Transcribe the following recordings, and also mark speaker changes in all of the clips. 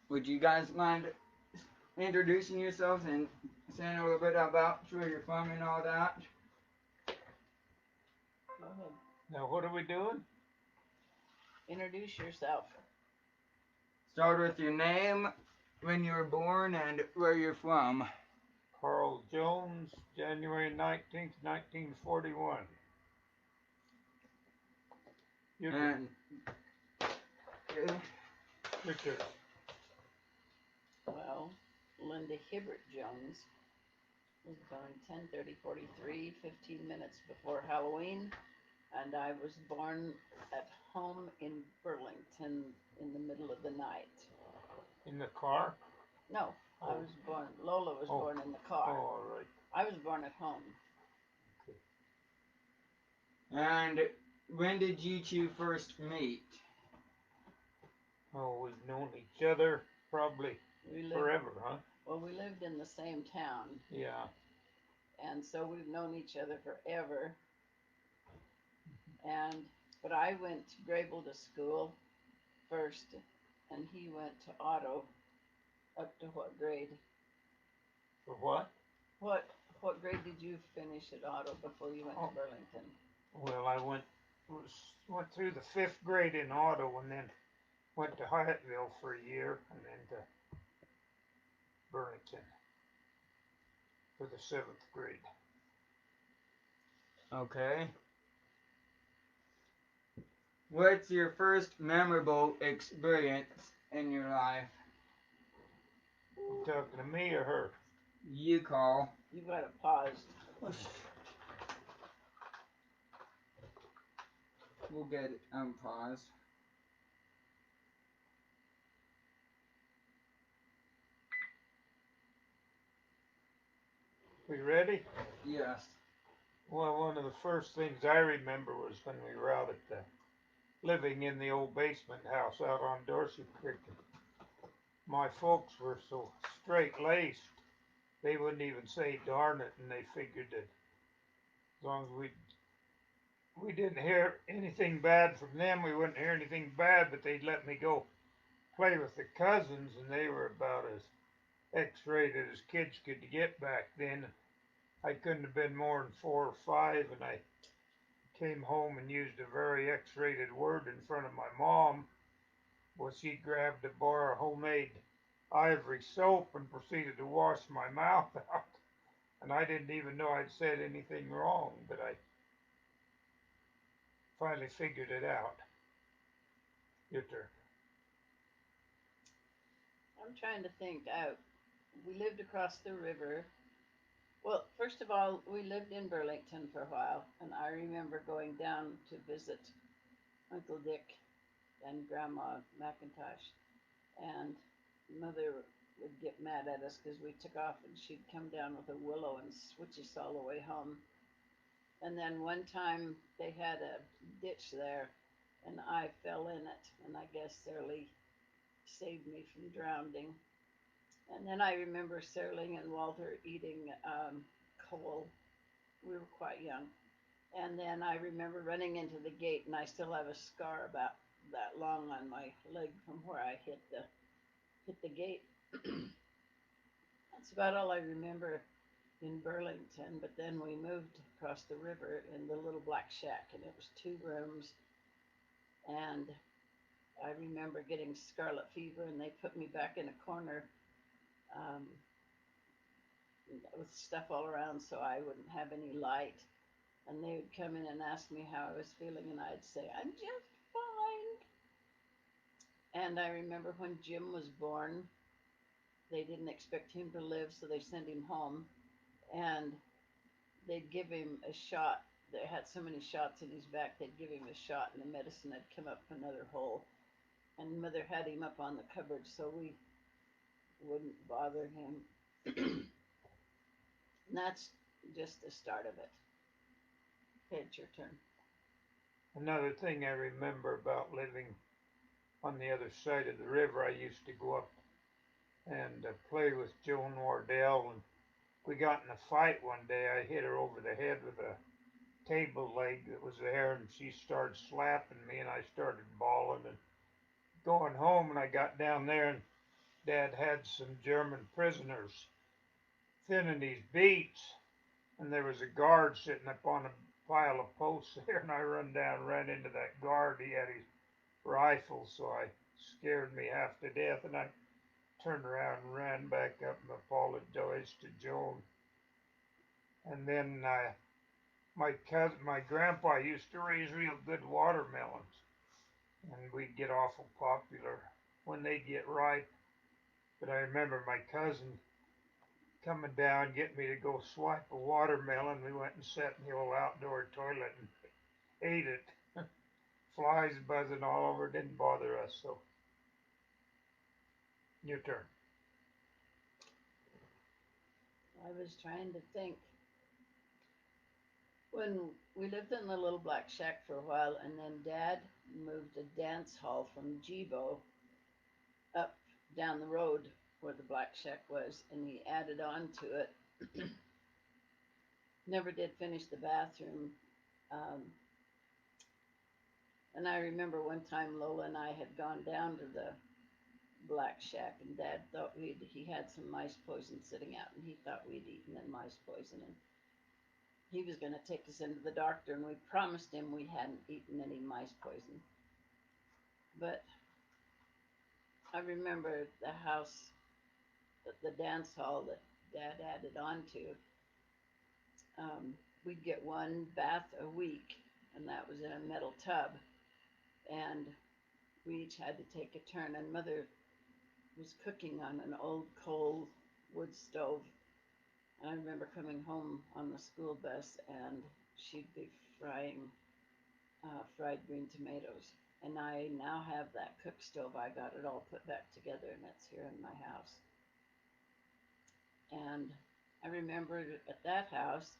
Speaker 1: Would you guys mind introducing yourselves and saying a little bit about where you're from and all that?
Speaker 2: Go ahead.
Speaker 3: Now, what are we doing?
Speaker 2: Introduce yourself.
Speaker 1: Start with your name, when you were born, and where you're from.
Speaker 3: Carl Jones, January 19th, 1941. Your turn.
Speaker 1: And
Speaker 3: Your turn.
Speaker 2: Well, Linda Hibbert Jones was born 10/30/43, 15 minutes before Halloween, and I was born at home in Burlington in the middle of the night.
Speaker 3: In the car?
Speaker 2: No, I
Speaker 3: Oh.
Speaker 2: was born. Lola was
Speaker 3: Oh.
Speaker 2: born in the
Speaker 3: Oh,
Speaker 2: car.
Speaker 3: all right.
Speaker 2: I was born at home.
Speaker 1: and when did you two first meet?
Speaker 3: Oh, we've known each other probably
Speaker 2: We lived.
Speaker 3: forever, huh?
Speaker 2: Well, we lived in the same town,
Speaker 3: Yeah.
Speaker 2: and so we've known each other forever. And but I went to Grable to school first, and he went to Otto up to what grade?
Speaker 3: For what?
Speaker 2: What grade did you finish at Otto before you went
Speaker 3: Oh.
Speaker 2: to Burlington?
Speaker 3: Well, I went through the 5th grade in Otto and then went to Hyattville for a year and then to Burlington for the 7th grade.
Speaker 1: Okay. What's your first memorable experience in your life?
Speaker 3: You talking to me or her?
Speaker 1: You call.
Speaker 2: You got to pause.
Speaker 1: We'll get it unpaused.
Speaker 3: We ready?
Speaker 1: Yes.
Speaker 3: Well, one of the first things I remember was when we were out at the living in the old basement house out on Dorsey Creek. My folks were so straight-laced, they wouldn't even say darn it, and they figured that as long as we didn't hear anything bad from them, we wouldn't hear anything bad, but they'd let me go play with the cousins, and they were about as X-rated as kids could get back then. I couldn't have been more than 4 or 5, and I came home and used a very X-rated word in front of my mom. Well, she grabbed a bar of homemade Ivory soap and proceeded to wash my mouth out. And I didn't even know I'd said anything wrong, but I finally figured it out. Your turn.
Speaker 2: I'm trying to think. We lived across the river. Well, first of all, we lived in Burlington for a while, and I remember going down to visit Uncle Dick and Grandma McIntosh, and Mother would get mad at us because we took off, and she'd come down with a willow and switch us all the way home. And then one time they had a ditch there, and I fell in it, and I guess Sarah saved me from drowning. And then I remember Serling and Walter eating coal. We were quite young. And then I remember running into the gate, and I still have a scar about that long on my leg from where I hit the gate. That's about all I remember in Burlington. But then we moved across the river in the little black shack, and it was 2 rooms. And I remember getting scarlet fever, and they put me back in a corner um, with stuff all around so I wouldn't have any light. And they would come in and ask me how I was feeling, and I'd say, I'm just fine. And I remember when Jim was born, they didn't expect him to live, so they sent him home. And they'd give him a shot. They had so many shots in his back, they'd give him a shot, and the medicine had come up another hole. And Mother had him up on the cupboard so we wouldn't bother him. And that's just the start of it. Okay, it's your turn.
Speaker 3: Another thing I remember about living on the other side of the river, I used to go up and play with Joan Wardell, and we got in a fight one day. I hit her over the head with a table leg that was there, and she started slapping me, and I started bawling and going home. And I got down there, and Dad had some German prisoners thinning his beats, and there was a guard sitting up on a pile of posts there, and I run down, ran into that guard. He had his rifle, so I scared me half to death, and I turned around and ran back up and apologized to Joan. And then my grandpa used to raise real good watermelons, and we'd get awful popular when they get ripe. But I remember my cousin coming down, getting me to go swipe a watermelon. We went and sat in the old outdoor toilet and ate it. Flies buzzing all over, didn't bother us. So, your turn.
Speaker 2: I was trying to think. When we lived in the little black shack for a while, and then Dad moved a dance hall from Jibo up down the road where the black shack was, and he added on to it. Never did finish the bathroom. Um, and I remember one time Lola and I had gone down to the black shack, and Dad thought he had some mice poison sitting out, and he thought we'd eaten the mice poison, and he was going to take us into the doctor, and we promised him we hadn't eaten any mice poison. But I remember the house, the dance hall that Dad added on to. We'd get one bath a week, and that was in a metal tub, and we each had to take a turn. And Mother was cooking on an old coal wood stove. And I remember coming home on the school bus, and she'd be frying fried green tomatoes. And I now have that cook stove. I got it all put back together, and it's here in my house. And I remember at that house,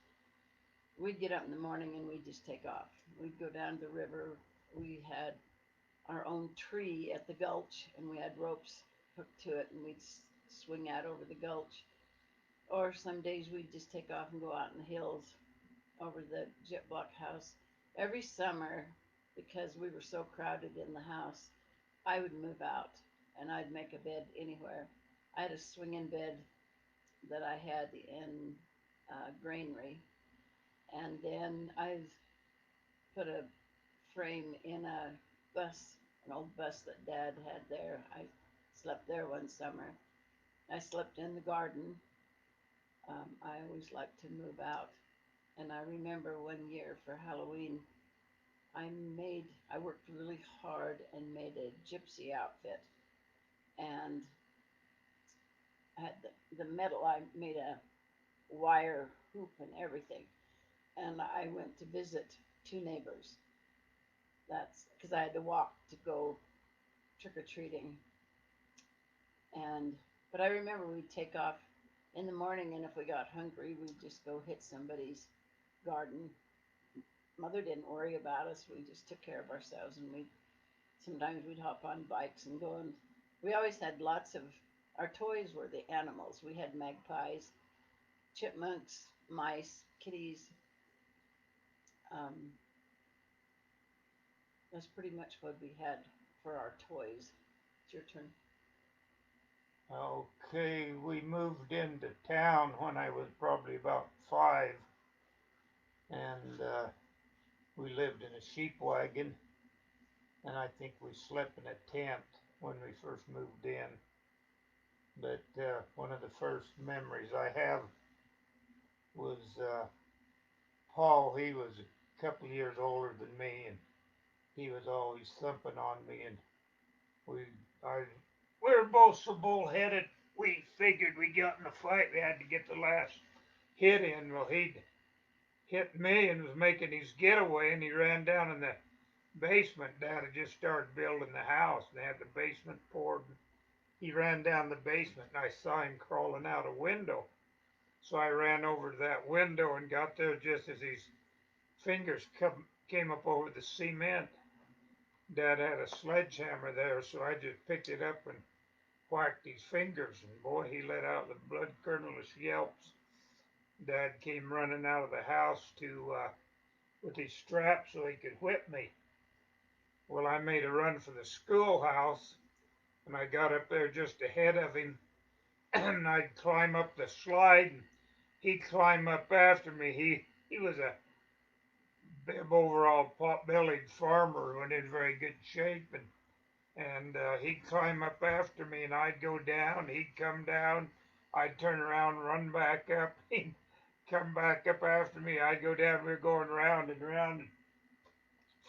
Speaker 2: we'd get up in the morning and we'd just take off. We'd go down the river. We had our own tree at the gulch, and we had ropes hooked to it, and we'd swing out over the gulch. Or some days we'd just take off and go out in the hills over the jet block house. Every summer, because we were so crowded in the house, I would move out and I'd make a bed anywhere. I had a swinging bed that I had in granary, and then I put a frame in a bus, an old bus that Dad had there. I slept there one summer. I slept in the garden. I always liked to move out. And I remember one year for Halloween, I worked really hard and made a gypsy outfit. And I had the metal, I made a wire hoop and everything. And I went to visit two neighbors. That's because I had to walk to go trick or treating. But I remember we'd take off in the morning, and if we got hungry, we'd just go hit somebody's garden. Mother didn't worry about us. We just took care of ourselves, and sometimes we'd hop on bikes and go. And we always had lots of our toys were the animals. We had magpies, chipmunks, mice, kitties. Um, that's pretty much what we had for our toys. It's your turn.
Speaker 3: Okay, we moved into town when I was probably about 5, and we lived in a sheep wagon, and I think we slept in a tent when we first moved in. But one of the first memories I have was Paul. He was a couple of years older than me, and he was always thumping on me, and we I we were both so bullheaded. We figured we got in a fight. We had to get the last hit in. Well, he'd hit me and was making his getaway, and he ran down in the basement. Dad had just started building the house, and they had the basement poured. He ran down the basement, and I saw him crawling out a window. So I ran over to that window and got there just as his fingers came up over the cement. Dad had a sledgehammer there, so I just picked it up and whacked his fingers, and boy, he let out the blood curdleless yelps. Dad came running out of the house with his strap so he could whip me. Well, I made a run for the schoolhouse, and I got up there just ahead of him, and I'd climb up the slide, and he'd climb up after me. He was a bib overall pot-bellied farmer who was in very good shape, and he'd climb up after me, and I'd go down. He'd come down. I'd turn around, run back up. He'd come back up after me. I'd go down. We were going round and round. And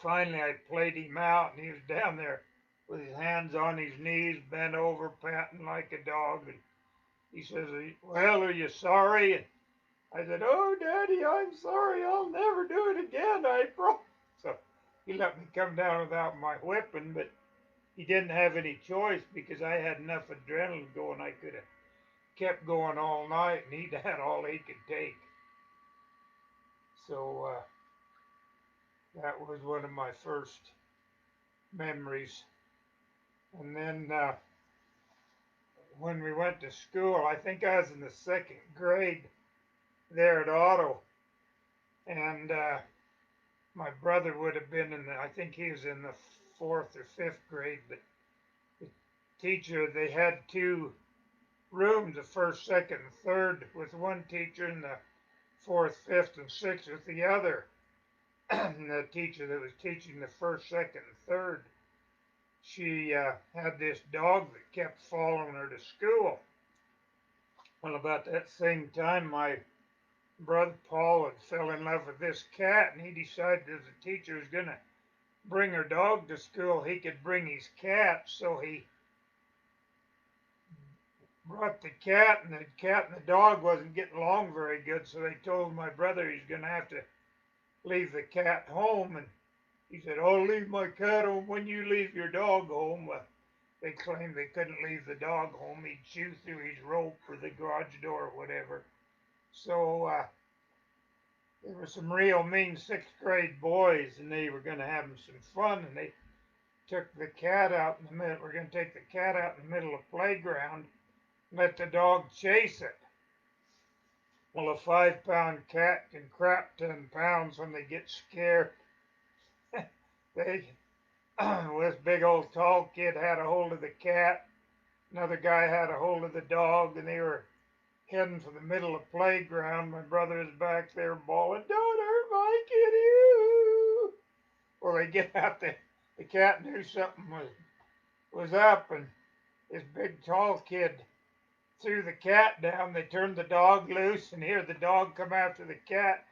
Speaker 3: finally, I played him out, and he was down there with his hands on his knees, bent over, panting like a dog. And he says, "Well, are you sorry?" And I said, "Oh, Daddy, I'm sorry. I'll never do it again. I promise." So he let me come down without my whipping, but he didn't have any choice because I had enough adrenaline going. I could have kept going all night, and he'd had all he could take. So that was one of my first memories. And then when we went to school, I think I was in the second grade there at Otto, and my brother would have been I think he was in the fourth or fifth grade, but the teacher, they had two rooms, the first, second, and third with one teacher, and the fourth, fifth, and sixth with the other. And the teacher that was teaching the first, second, and third, she had this dog that kept following her to school. Well, about that same time, my brother Paul had fell in love with this cat, and he decided as the teacher was going to bring her dog to school, he could bring his cat. So he brought the cat, and the dog wasn't getting along very good, so they told my brother he's going to have to leave the cat home. And he said, "I'll leave my cat home when you leave your dog home." Well, they claimed they couldn't leave the dog home. He'd chew through his rope or the garage door or whatever. So there were some real mean sixth grade boys, and they were going to have some fun, and they took the cat out in the middle. We're going to take the cat out in the middle of the playground, let the dog chase it. Well, a 5-pound cat can crap 10 pounds when they get scared. This big old tall kid had a hold of the cat. Another guy had a hold of the dog, and they were heading for the middle of the playground. My brother is back there bawling, "Don't hurt my kitty!" Well, they get out there. The cat knew something was up, and this big tall kid threw the cat down. They turned the dog loose, and here the dog come after the cat.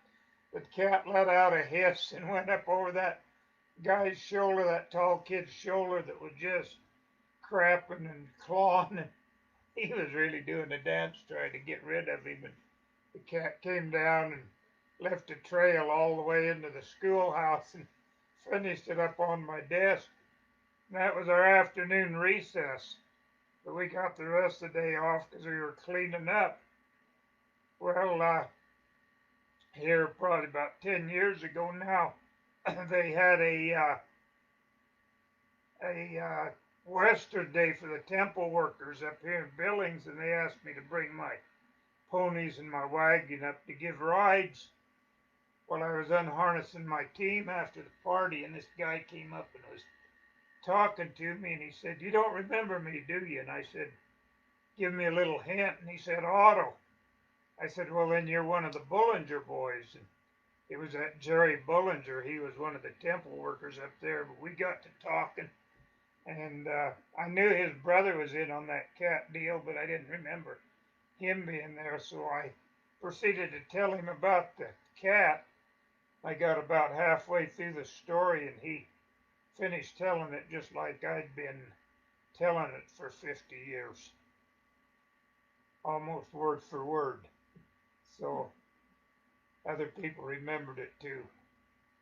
Speaker 3: The cat let out a hiss and went up over that guy's shoulder, that tall kid's shoulder that was just crapping and clawing. And he was really doing a dance trying to get rid of him. And the cat came down and left a trail all the way into the schoolhouse and finished it up on my desk. And that was our afternoon recess. But we got the rest of the day off because we were cleaning up. Well, here probably about 10 years ago now, they had a Western Day for the temple workers up here in Billings, and they asked me to bring my ponies and my wagon up to give rides. Well, I was unharnessing my team after the party, and this guy came up and was talking to me, and he said, "You don't remember me, do you?" And I said, "Give me a little hint." And he said, "Otto." I said, "Well, then you're one of the Bullinger boys." And it was that Jerry Bullinger. He was one of the temple workers up there. But we got to talking, and I knew his brother was in on that cat deal, but I didn't remember him being there. So I proceeded to tell him about the cat. I got about halfway through the story, and he finished telling it just like I'd been telling it for 50 years, almost word for word. So other people remembered it too.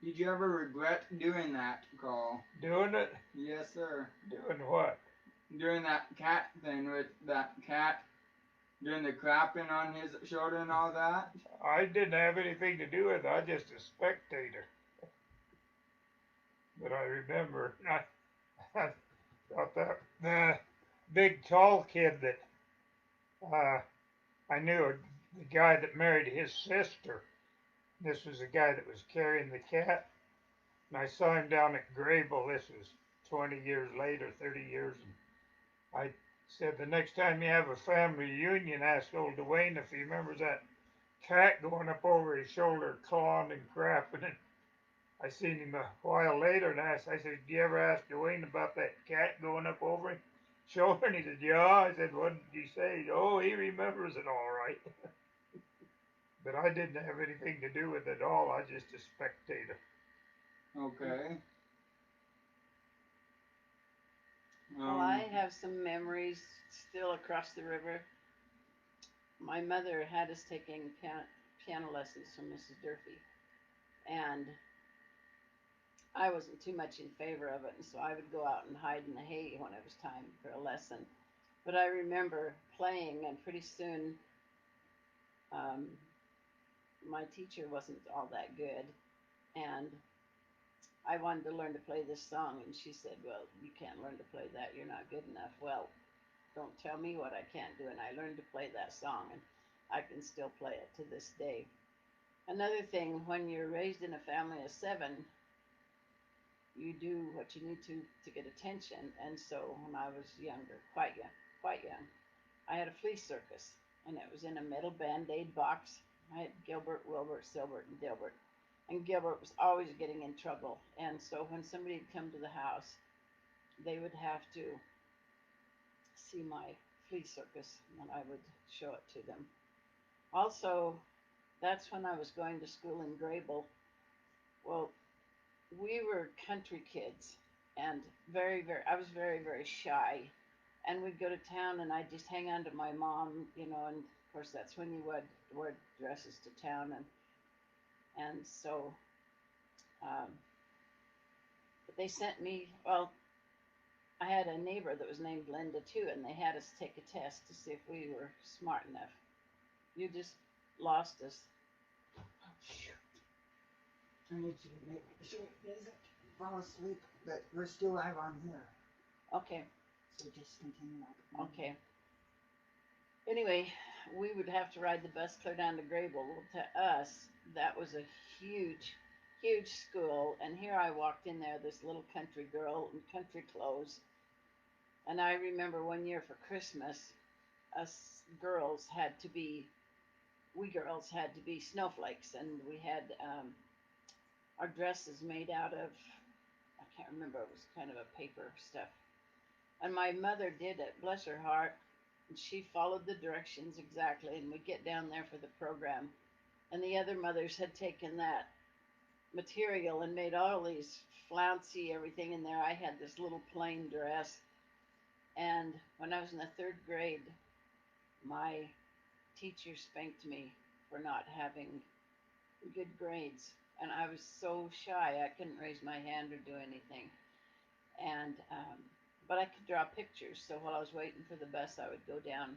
Speaker 1: Did you ever regret doing that, Carl?
Speaker 3: Doing it?
Speaker 1: Yes, sir.
Speaker 3: Doing what?
Speaker 1: Doing that cat thing with that cat, doing the crapping on his shoulder and all that?
Speaker 3: I didn't have anything to do with it. I was just a spectator. But I remember, I thought that the big tall kid that I knew, the guy that married his sister. This was the guy that was carrying the cat. And I saw him down at Grable. This was 20 years later, 30 years. And I said the next time you have a family reunion, ask old Dwayne if he remembers that cat going up over his shoulder, clawing and crapping. And I seen him a while later and I said, "Do you ever ask Dwayne about that cat going up over his shoulder?" And he said, "Yeah." I said, "What did he say?" "Oh, he remembers it all right." But I didn't have anything to do with it at all. I was just a spectator.
Speaker 1: Okay.
Speaker 2: Well, I have some memories still across the river. My mother had us taking piano lessons from Mrs. Durfee, and I wasn't too much in favor of it, and so I would go out and hide in the hay when it was time for a lesson. But I remember playing, and pretty soon um, my teacher wasn't all that good, and I wanted to learn to play this song, and she said, "Well, you can't learn to play that. You're not good enough." Well, don't tell me what I can't do, and I learned to play that song, and I can still play it to this day. Another thing, when you're raised in a family of seven, you do what you need to get attention. And so when I was younger, quite young, I had a flea circus, and it was in a metal Band-Aid box. I had Gilbert, Wilbert, Silbert, and Dilbert. And Gilbert was always getting in trouble. And so when somebody would come to the house, they would have to see my flea circus, and I would show it to them. Also, that's when I was going to school in Grable. Well, we were country kids, and I was very shy. And we'd go to town, and I'd just hang on to my mom, and of course that's when you would wear dresses to town, and so, um, but they sent me. Well, I had a neighbor that was named Linda too, and they had us take a test to see if we were smart enough. You just lost us.
Speaker 4: Oh, shoot. I need you to make sure he doesn't fall asleep, but we're still live on here.
Speaker 2: Okay,
Speaker 4: So just continue on.
Speaker 2: okay. Anyway, we would have to ride the bus clear down to Grable. Well, to us, that was a huge school. And here I walked in there, this little country girl in country clothes. And I remember one year for Christmas, us girls had to be, we girls had to be snowflakes. And we had our dresses made out of, I can't remember, it was kind of a paper stuff. And my mother did it, bless her heart. And she followed the directions exactly, and we'd get down there for the program. And the other mothers had taken that material and made all these flouncy everything in there. I had this little plain dress. And when I was in the third grade, my teacher spanked me for not having good grades. And I was so shy, I couldn't raise my hand or do anything. And, but I could draw pictures. So while I was waiting for the bus, I would go down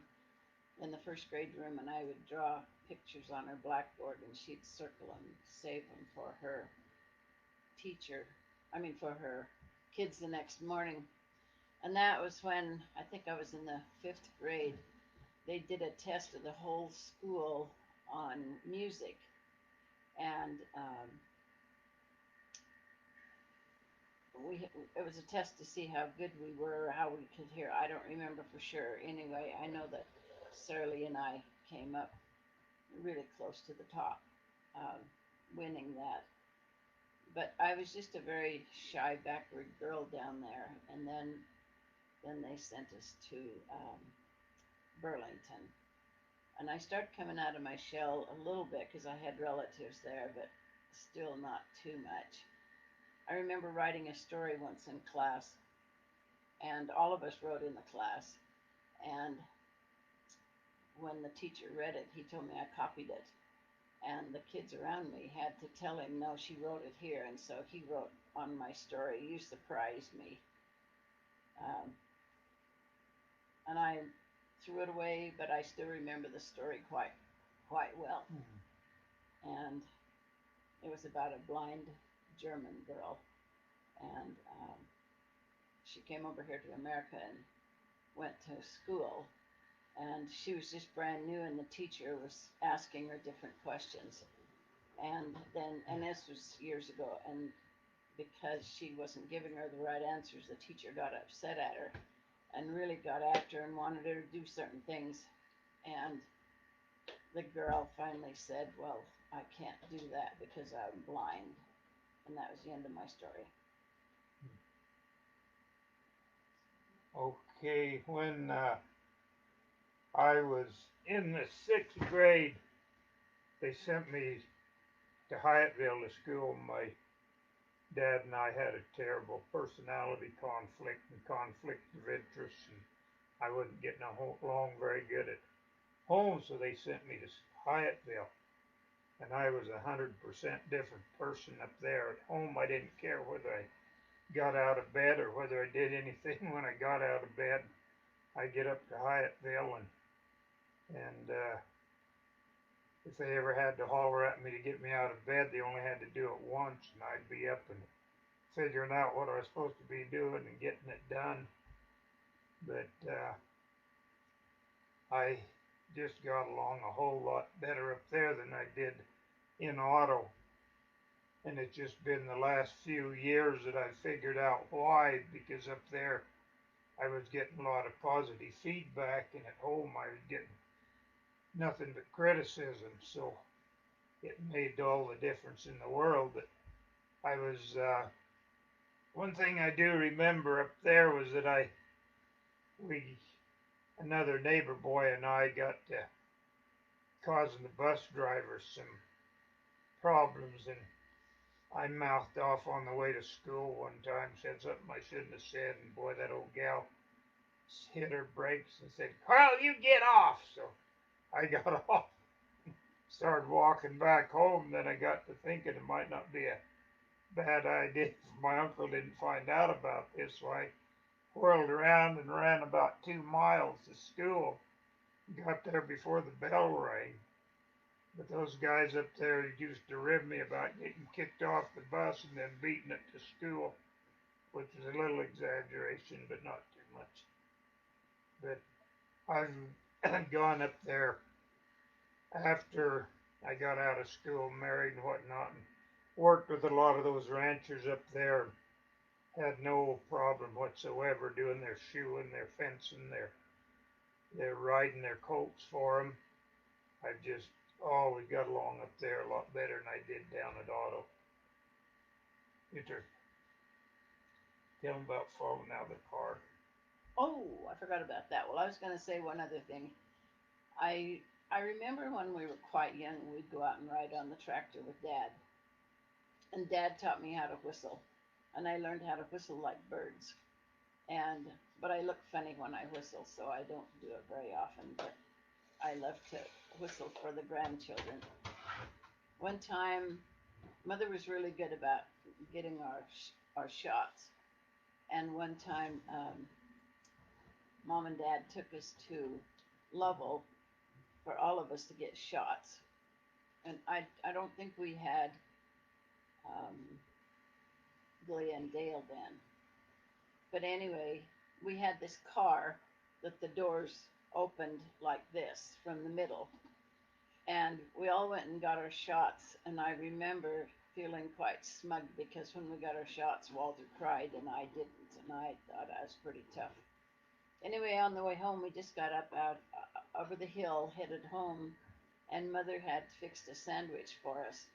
Speaker 2: in the first grade room, and I would draw pictures on her blackboard, and she'd circle them, save them for her teacher. I mean, for her kids the next morning. And that was when I think I was in the fifth grade. They did a test of the whole school on music, and it was a test to see how good we were, or how we could hear. I don't remember for sure. Anyway, I know that Sarah Lee and I came up really close to the top, um, winning that. But I was just a very shy, backward girl down there, and then they sent us to Burlington, and I started coming out of my shell a little bit because I had relatives there, but still not too much. I remember writing a story once in class, and all of us wrote in the class, and when the teacher read it, he told me I copied it. And the kids around me had to tell him, no, she wrote it here. And so he wrote on my story, "You surprised me." Um, and I threw it away, but I still remember the story quite well. And it was about a blind German girl. And she came over here to America and went to school. And she was just brand new, and the teacher was asking her different questions. And this was years ago, and because she wasn't giving her the right answers, the teacher got upset at her, and really got after her and wanted her to do certain things. And the girl finally said, "Well, I can't do that because I'm blind." And that was the end of my story.
Speaker 3: Okay, when I was in the sixth grade, they sent me to Hyattville to school. My dad and I had a terrible personality conflict and conflict of interest, and I wasn't getting along very good at home, so they sent me to Hyattville. And I was 100% different person up there. At home, I didn't care whether I got out of bed or whether I did anything when I got out of bed. I get up to Hyattville and if they ever had to holler at me to get me out of bed, they only had to do it once, and I'd be up and figuring out what I was supposed to be doing and getting it done. But I just got along a whole lot better up there than I did in Otto. And it's just been the last few years that I figured out why, because up there I was getting a lot of positive feedback, and at home I was getting nothing but criticism. So it made all the difference in the world that I was. One thing I do remember up there was that another neighbor boy and I got causing the bus driver some problems, and I mouthed off on the way to school one time, said something I shouldn't have said, and boy, that old gal hit her brakes and said, "Carl, you get off." So I got off, started walking back home. Then I got to thinking it might not be a bad idea if my uncle didn't find out about this. So I whirled around and ran about 2 miles to school. Got there before the bell rang. But those guys up there used to rib me about getting kicked off the bus and then beating it to school, which is a little exaggeration, but not too much. But I've gone up there after I got out of school, married and whatnot, and worked with a lot of those ranchers up there. Had no problem whatsoever doing their shoeing, their fencing, their riding their colts for them. I've just always got along up there a lot better than I did down at Otto. Tell them about falling out of the car.
Speaker 2: Oh, I forgot about that. Well, I was going to say one other thing. I remember when we were quite young, we'd go out and ride on the tractor with Dad, and Dad taught me how to whistle, and I learned how to whistle like birds. And but I look funny when I whistle, so I don't do it very often. But I love to whistle for the grandchildren. One time, Mother was really good about getting our shots, and one time, Mom and Dad took us to Lovell for all of us to get shots. And I don't think we had um, Glee and Dale then. But anyway, we had this car that the doors opened like this from the middle. And we all went and got our shots. And I remember feeling quite smug because when we got our shots, Walter cried and I didn't. And I thought I was pretty tough. Anyway, on the way home, we just got up out over the hill, headed home, and Mother had fixed a sandwich for us.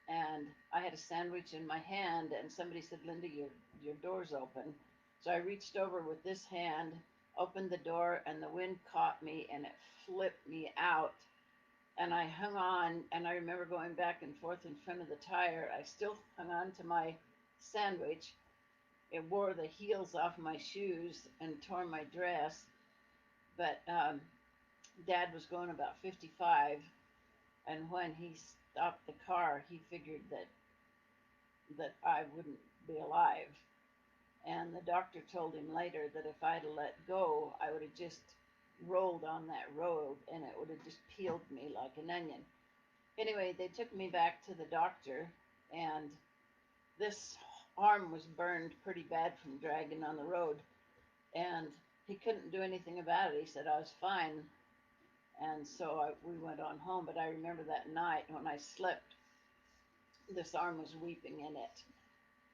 Speaker 2: And I had a sandwich in my hand, and somebody said, "Linda, your door's open." So I reached over with this hand, opened the door, and the wind caught me, and it flipped me out. And I hung on, and I remember going back and forth in front of the tire. I still hung on to my sandwich. It wore the heels off my shoes and tore my dress. But Dad was going about 55, and when he stopped the car, he figured that I wouldn't be alive. And the doctor told him later that if I'd have let go, I would have just rolled on that road and it would have just peeled me like an onion. Anyway, they took me back to the doctor, and this arm was burned pretty bad from dragging on the road. And he couldn't do anything about it. He said I was fine. And so we went on home. But I remember that night when I slept, this arm was weeping and it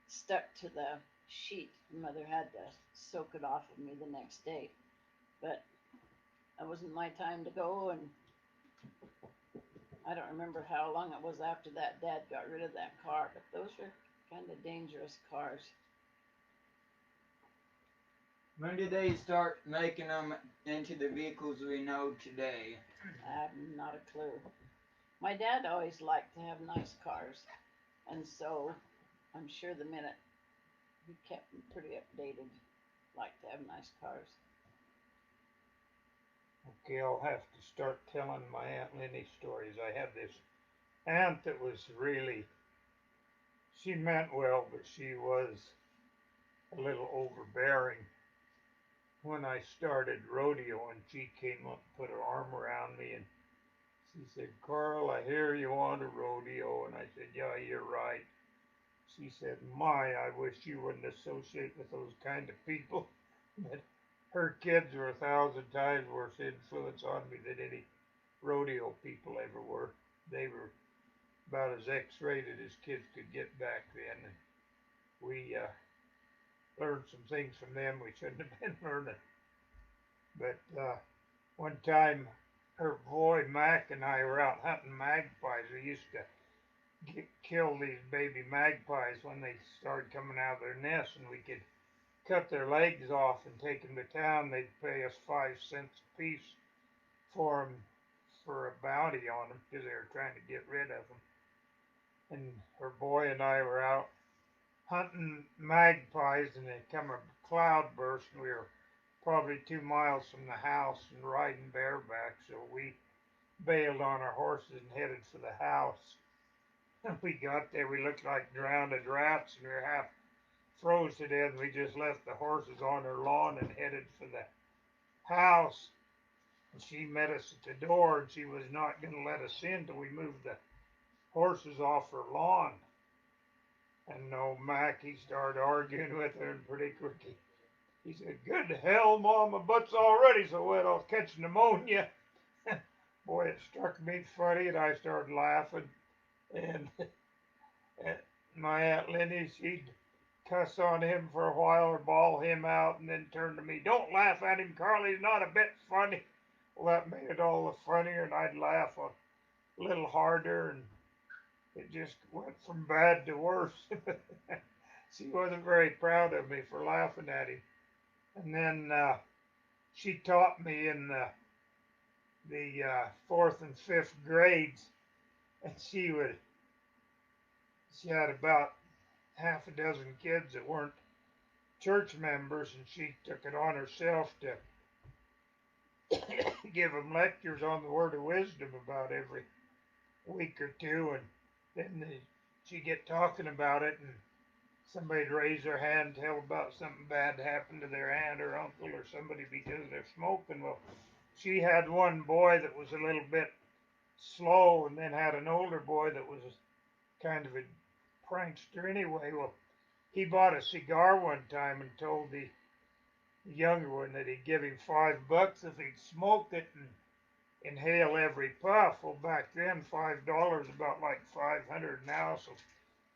Speaker 2: stuck to the sheet. Mother had to soak it off of me the next day. But that wasn't my time to go, and I don't remember how long it was after that Dad got rid of that car. But those were kind of dangerous cars.
Speaker 1: When did they start making them into the vehicles we know today?
Speaker 2: I have not a clue. My dad always liked to have nice cars, and so I'm sure the minute he kept them pretty updated, liked to have nice cars.
Speaker 3: Okay, I'll have to start telling my Aunt Lenny stories. I had this aunt that was really, she meant well, but she was a little overbearing. When I started rodeoing, she came up and put her arm around me and she said, Carl, I hear you want a rodeo. And I said, yeah, you're right. She said, my, I wish you wouldn't associate with those kind of people. But her kids were 1,000 times worse influence on me than any rodeo people ever were. They were about as X-rated as kids could get back then. And we learned some things from them we shouldn't have been learning. But one time, her boy Mac and I were out hunting magpies. We used to kill these baby magpies when they started coming out of their nests, and we could cut their legs off and take them to town. They'd pay us 5 cents a piece for them for a bounty on them because they were trying to get rid of them. And her boy and I were out hunting magpies, and there come a cloudburst, and we were probably 2 miles from the house and riding bareback, so we bailed on our horses and headed for the house. When we got there, we looked like drowned rats, and we were half froze to death. We just left the horses on her lawn and headed for the house. And she met us at the door, and she was not going to let us in till we moved the horses off her lawn. And old Mac, he started arguing with her, and pretty quick he said, good hell, Mom, my butt's already so wet I'll catch pneumonia. Boy, it struck me funny, and I started laughing. And my Aunt Lenny, she'd cuss on him for a while or bawl him out, and then turn to me, don't laugh at him, Carl, he's not a bit funny. Well, that made it all the funnier, and I'd laugh a little harder, and it just went from bad to worse. She wasn't very proud of me for laughing at him. And then she taught me in the 4th and 5th grades, and she had about half a dozen kids that weren't church members, and she took it on herself to give them lectures on the word of wisdom about every week or two, and then she'd get talking about it, and somebody'd raise their hand and tell about something bad happened to their aunt or uncle or somebody because they're smoking. Well, she had one boy that was a little bit slow, and then had an older boy that was kind of a prankster anyway. Well, he bought a cigar one time and told the younger one that he'd give him $5 if he'd smoke it and inhale every puff. Well, back then $5 about like 500 now, so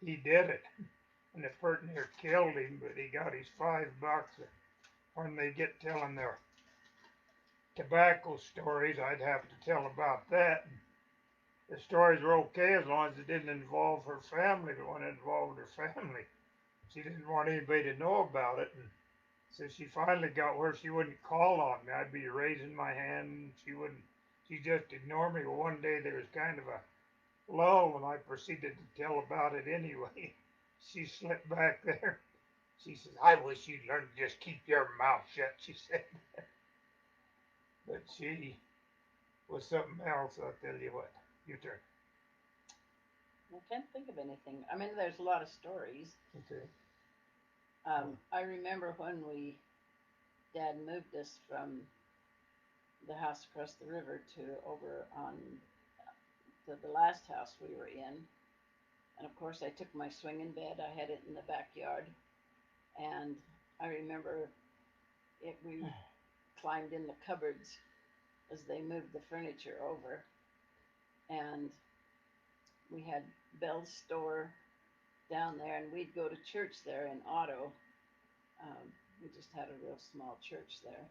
Speaker 3: he did it. And it pretty near killed him, but he got his $5 when they get telling their tobacco stories. I'd have to tell about that. The stories were okay as long as it didn't involve her family, but when it involved her family, she didn't want anybody to know about it. And so she finally got where she wouldn't call on me. I'd be raising my hand, and she just ignored me. Well, one day there was kind of a lull, and I proceeded to tell about it anyway. She slipped back there. She says, I wish you'd learn to just keep your mouth shut, she said. But she was something else, I'll tell you what. Your turn.
Speaker 2: I can't think of anything. I mean, there's a lot of stories.
Speaker 3: Okay.
Speaker 2: I remember when Dad moved us from the house across the river to over on to the last house we were in. And of course, I took my swinging bed. I had it in the backyard. And I remember we climbed in the cupboards as they moved the furniture over. And we had Bell's store down there, and we'd go to church there in Otto. We just had a real small church there,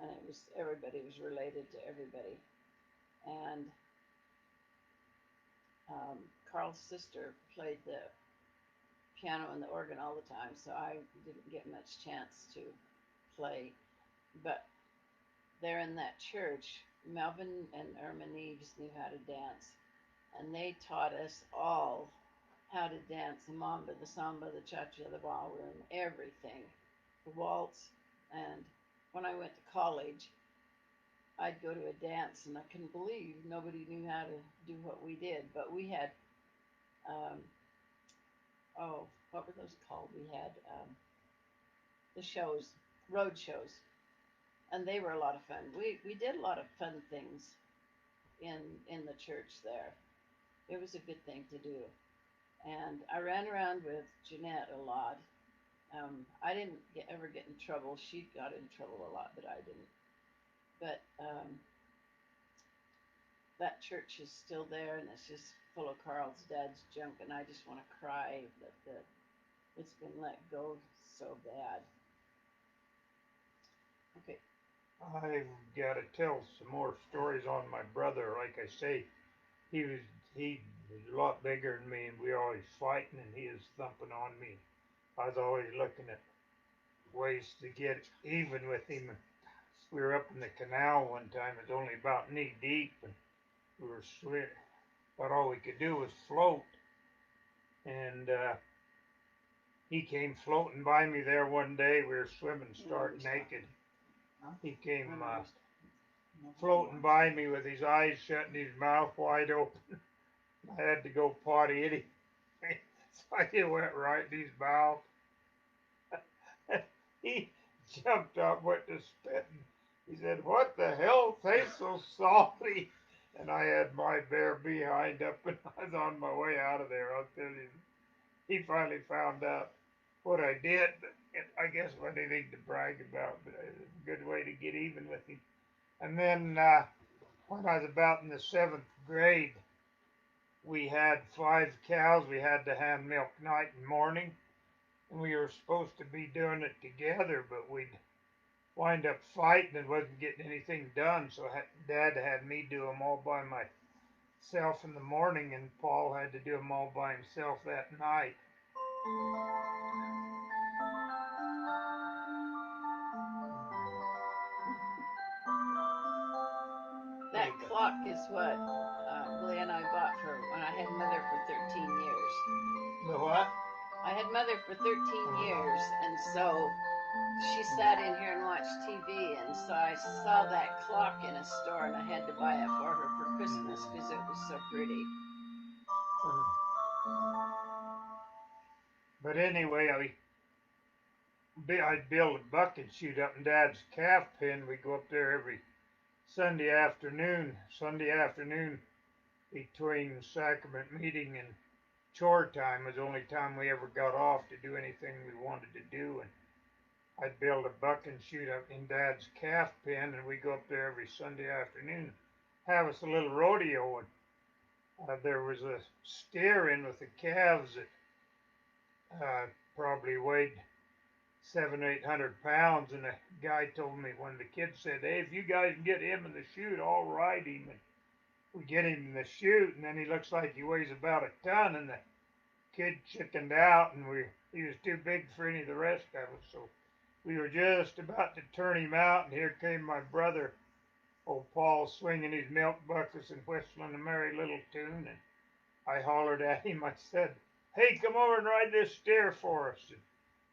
Speaker 2: and everybody was related to everybody. And Carl's sister played the piano and the organ all the time, so I didn't get much chance to play. But there in that church, Melvin and Irma Neves knew how to dance, and they taught us all how to dance the mamba, the samba, the cha-cha, the ballroom, everything, the waltz. And when I went to college, I'd go to a dance, and I couldn't believe nobody knew how to do what we did. But we had, um, oh, what were those called? We had the shows, road shows, and they were a lot of fun. We did a lot of fun things in the church there. It was a good thing to do. And I ran around with Jeanette a lot. I didn't ever get in trouble. She got in trouble a lot, but I didn't. But that church is still there, and it's just full of Carl's dad's junk, and I just want to cry that it's been let go so bad. Okay.
Speaker 3: I've got to tell some more stories on my brother. Like I say, he was a lot bigger than me, and we were always fighting, and he was thumping on me. I was always looking at ways to get even with him. We were up in the canal one time. It was only about knee deep, and we were swimming. But all we could do was float. And he came floating by me there one day. We were swimming stark naked. He came floating by me with his eyes shut and his mouth wide open. I had to go potty anyway. So I went right in his mouth. He jumped up, went to spitting. He said, "What the hell tastes so salty?" And I had my bare behind up, and I was on my way out of there. I'll tell you. He finally found out what I did. I guess it wasn't anything to brag about, but it was a good way to get even with him. And then when I was about in the 7th grade, we had 5 cows. We had to hand milk night and morning. And we were supposed to be doing it together, but we'd wind up fighting and wasn't getting anything done. So Dad had me do them all by myself in the morning, and Paul had to do them all by himself that night.
Speaker 2: That clock is what Billy and I bought for when I had Mother for 13 years.
Speaker 3: The what?
Speaker 2: I had Mother for 13 years, and so she sat in here and watched TV, and so I saw that clock in a store, and I had to buy it for her for Christmas because it was so pretty.
Speaker 3: But anyway, I'd build a bucket chute up in Dad's calf pen. We go up there every Sunday afternoon between sacrament meeting and chore time was the only time we ever got off to do anything we wanted to do. And I'd build a bucket chute up in Dad's calf pen, and we go up there every Sunday afternoon, have us a little rodeo. And there was a steer in with the calves that probably weighed 700 or 800 pounds, and the guy told me, when the kid said, "Hey, if you guys can get him in the chute, I'll ride him." And we get him in the chute, and then he looks like he weighs about a ton, and the kid chickened out, and he was too big for any of the rest of us, so we were just about to turn him out, and here came my brother, old Paul, swinging his milk buckets and whistling a merry little tune, and I hollered at him. I said, "Hey, come over and ride this steer for us." And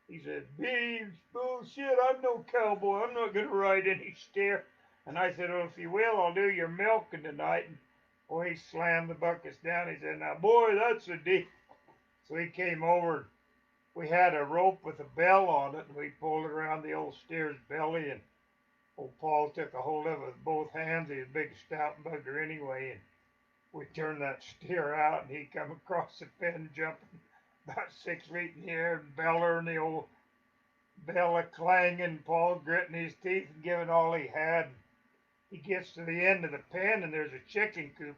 Speaker 3: he said, "Beeves, bullshit, I'm no cowboy. I'm not going to ride any steer." And I said, "Well, if you will, I'll do your milking tonight." And boy, he slammed the buckets down. He said, "Now, boy, that's a deal." So he came over. We had a rope with a bell on it, and we pulled it around the old steer's belly. And old Paul took a hold of it with both hands. He was a big, stout bugger anyway. And we turned that steer out, and he come across the pen, jumping about 6 feet in the air, and bellering, the old bell a-clanging, Paul gritting his teeth and giving all he had. He gets to the end of the pen, and there's a chicken coop.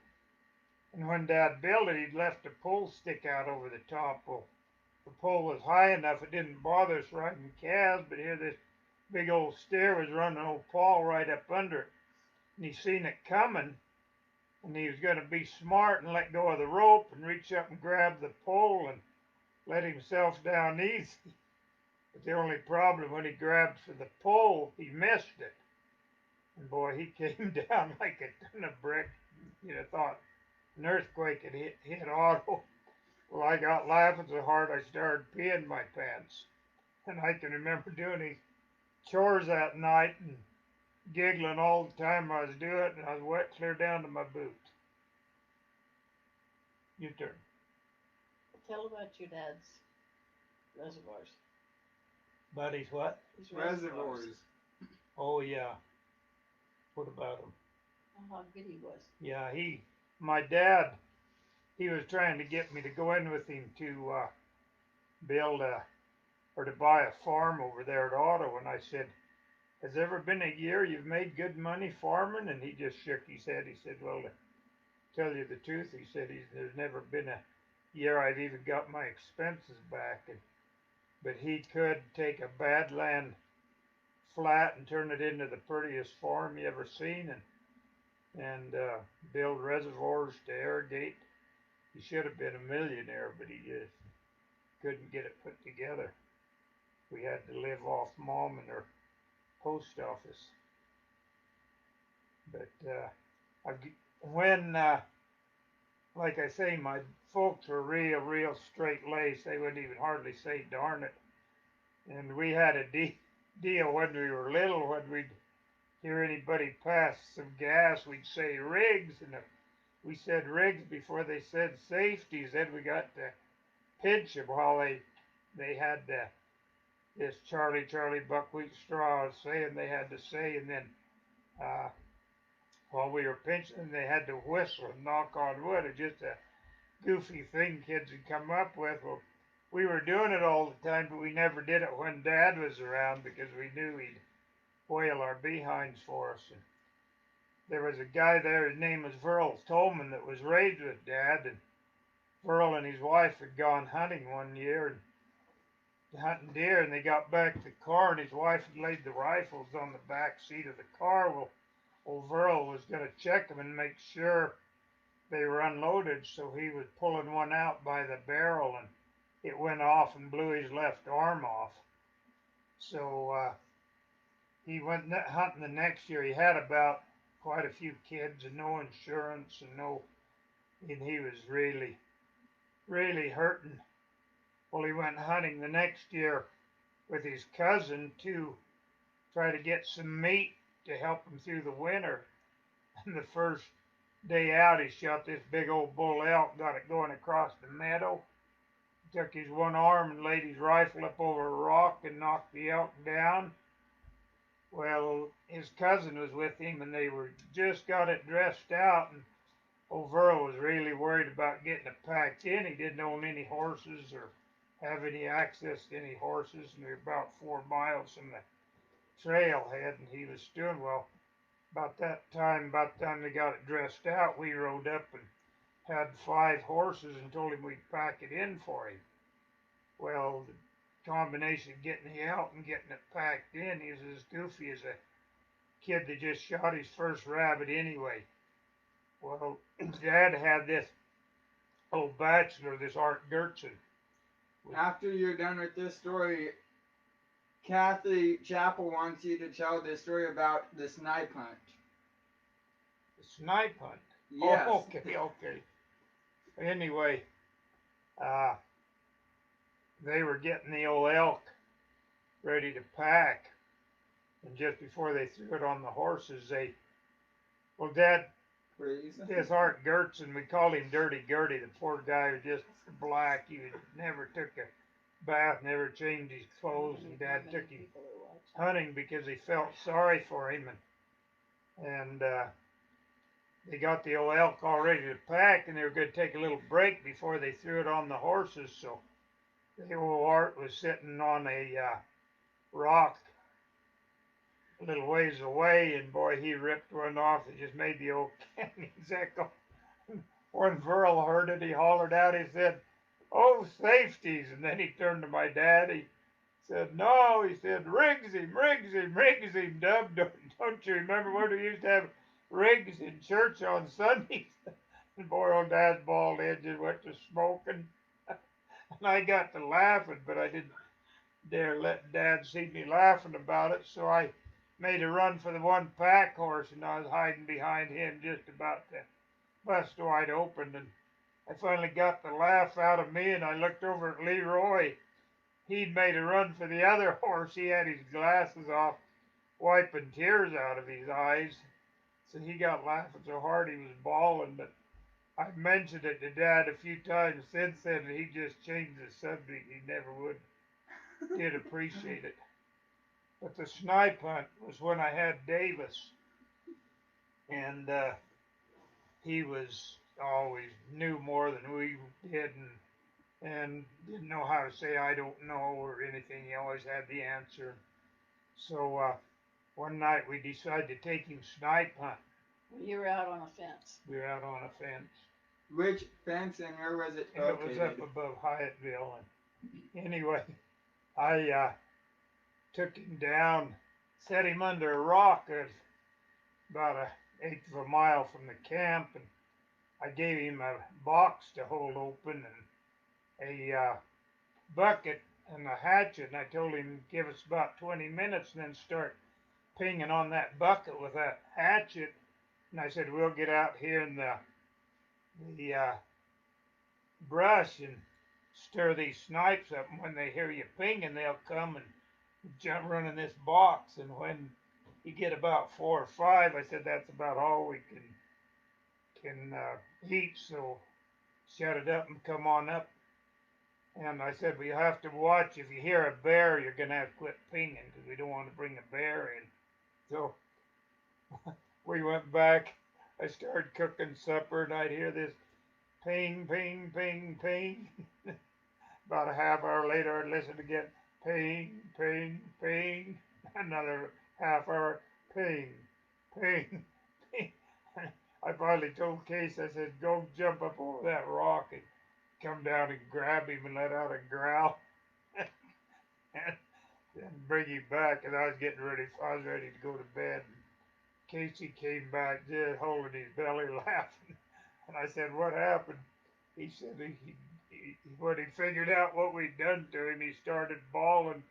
Speaker 3: And when Dad built it, he'd left a pole stick out over the top. Well, the pole was high enough, it didn't bother us riding calves, but here this big old steer was running old Paul right up under it. And he seen it coming, and he was going to be smart and let go of the rope and reach up and grab the pole and let himself down easy. But the only problem, when he grabbed for the pole, he missed it. And boy, he came down like a ton of brick. You'd have thought an earthquake had hit Otto. Well, I got laughing so hard I started peeing my pants. And I can remember doing these chores that night and giggling all the time I was doing it, and I was wet clear down to my boots. Your turn.
Speaker 2: Tell about your dad's reservoirs.
Speaker 3: Buddy's what?
Speaker 2: His
Speaker 1: Reservoirs.
Speaker 3: Oh, yeah. What about him?
Speaker 2: How good he was.
Speaker 3: Yeah, my dad, he was trying to get me to go in with him to build or to buy a farm over there at Otto, and I said, has there ever been a year you've made good money farming? And he just shook his head. He said, well, to tell you the truth, he said, there's never been a year I've even got my expenses back. But he could take a badland flat and turn it into the prettiest farm you ever seen, and build reservoirs to irrigate. He should have been a millionaire, but he just couldn't get it put together. We had to live off Mom and her post office. But when, like I say, my folks were real straight-laced. They wouldn't even hardly say darn it. And we had a deal when we were little, when we'd hear anybody pass some gas, we'd say rigs, and if we said rigs before they said safeties, then we got to pinch them while they had this Charlie buckwheat straw saying they had to say, and then while we were pinching, they had to whistle and knock on wood. It's just a goofy thing kids had come up with. Well, we were doing it all the time, but we never did it when Dad was around because we knew he'd whale our behinds for us. And there was a guy there, his name was Verl Tolman, that was raised with Dad, and Verl and his wife had gone hunting one year and hunting deer, and they got back to the car, and his wife had laid the rifles on the back seat of the car. Well, old Verl was going to check them and make sure they were unloaded, so he was pulling one out by the barrel, and it went off and blew his left arm off. So he went hunting the next year. He had about quite a few kids and no insurance and he was really hurting. Well, he went hunting the next year with his cousin to try to get some meat to help him through the winter. And the first day out, he shot this big old bull elk, got it going across the meadow. He took his one arm and laid his rifle up over a rock and knocked the elk down. Well, his cousin was with him, and they were just got it dressed out, and old Verl was really worried about getting it packed in. He didn't own any horses or have any access to any horses, and they're about 4 miles from the trailhead, and he was doing well. About the time they got it dressed out, we rode up and had 5 horses and told him we'd pack it in for him. Well, the combination of getting the elk and getting it packed in, he was as goofy as a kid that just shot his first rabbit anyway. Well, Dad had this old bachelor, this Art Gertson.
Speaker 1: After you're done with this story, Kathy Chappell wants you to tell this story about the snipe hunt.
Speaker 3: The snipe hunt?
Speaker 1: Yes.
Speaker 3: Oh, okay. Anyway, they were getting the old elk ready to pack, and just before they threw it on the horses, Dad, this Art Gertson, we called him Dirty Gertie, the poor guy was just black. He never took a bath, never changed his clothes, and Dad took him hunting because he felt sorry for him, and they got the old elk all ready to pack, and they were going to take a little break before they threw it on the horses. So the old Art was sitting on a rock a little ways away, and boy, he ripped one off that just made the old canyons echo. When Verl heard it, he hollered out, he said, oh, safeties. And then he turned to my dad. He said, no, he said, rigs him, Dub. Don't you remember when we used to have rigs in church on Sundays? And boy, old Dad's bald head just went to smoking. And I got to laughing, but I didn't dare let Dad see me laughing about it, so I made a run for the one pack horse, and I was hiding behind him just about to bust wide open, and I finally got the laugh out of me, and I looked over at Leroy. He'd made a run for the other horse. He had his glasses off, wiping tears out of his eyes, so he got laughing so hard he was bawling, but I've mentioned it to Dad a few times since then, and he just changed the subject. He never would. Did appreciate it. But the snipe hunt was when I had Davis, and he was always knew more than we did, and didn't know how to say I don't know or anything. He always had the answer. So one night we decided to take him snipe hunt.
Speaker 2: You were out on a fence.
Speaker 3: We were out on a fence.
Speaker 1: Which fence and where was it
Speaker 3: It was
Speaker 1: located?
Speaker 3: up above Hyattville. And anyway, I took him down, set him under a rock about an eighth of a mile from the camp, and I gave him a box to hold open and a bucket and a hatchet, and I told him to give us about 20 minutes and then start pinging on that bucket with that hatchet. And I said, we'll get out here in the brush and stir these snipes up, and when they hear you pinging, they'll come and jump run in this box. And when you get about 4 or 5, I said, that's about all we can eat, so shut it up and come on up. And I said, we have to watch. If you hear a bear, you're going to have to quit pinging because we don't want to bring a bear in. So we went back. I started cooking supper, and I'd hear this ping, ping, ping, ping. About a half hour later, I'd listen again. Ping, ping, ping. Another half hour. Ping, ping, ping. I finally told Case, I said, go jump up over that rock and come down and grab him and let out a growl. And then bring him back. And I was ready to go to bed. Casey came back just holding his belly laughing. And I said, what happened? He said when he figured out what we'd done to him, he started bawling.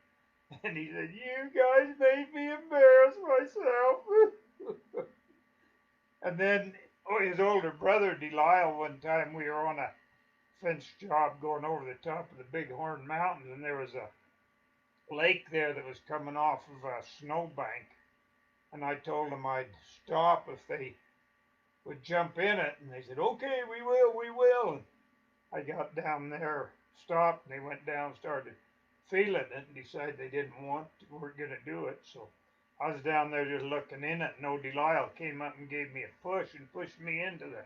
Speaker 3: And he said, you guys made me embarrass myself. And then his older brother, Delisle, one time we were on a fence job going over the top of the Bighorn Mountains, and there was a lake there that was coming off of a snowbank. And I told them I'd stop if they would jump in it. And they said, okay, we will. And I got down there, stopped, and they went down, started feeling it, and decided they weren't going to do it. So I was down there just looking in it, and old Delisle came up and gave me a push and pushed me into the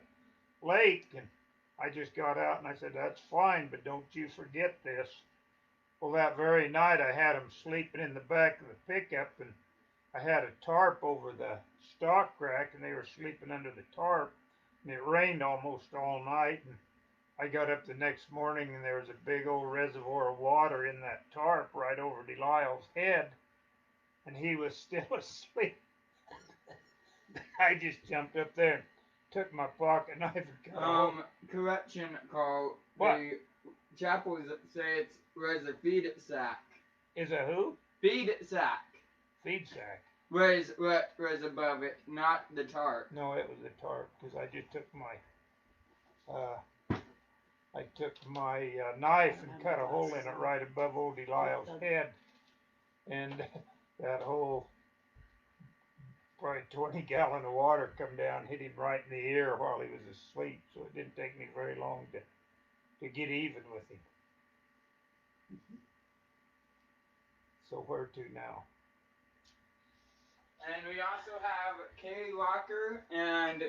Speaker 3: lake. And I just got out and I said, that's fine, but don't you forget this. Well, that very night I had them sleeping in the back of the pickup, and I had a tarp over the stock rack, and they were sleeping under the tarp, and it rained almost all night. And I got up the next morning, and there was a big old reservoir of water in that tarp right over Delisle's head, and he was still asleep. I just jumped up there and took my pocket knife and cut off.
Speaker 1: Correction, Carl.
Speaker 3: What?
Speaker 1: The chapels say it was a feed sack.
Speaker 3: Is a who?
Speaker 1: Feed sack.
Speaker 3: Feed sack.
Speaker 1: Was what was above it, not the tarp.
Speaker 3: No, it was a tarp, because I just took my knife and cut a hole in it right above old Delisle's head, and that whole probably 20-gallon of water come down, hit him right in the ear while he was asleep. So it didn't take me very long to get even with him. So where to now?
Speaker 1: And we also have Kay Walker and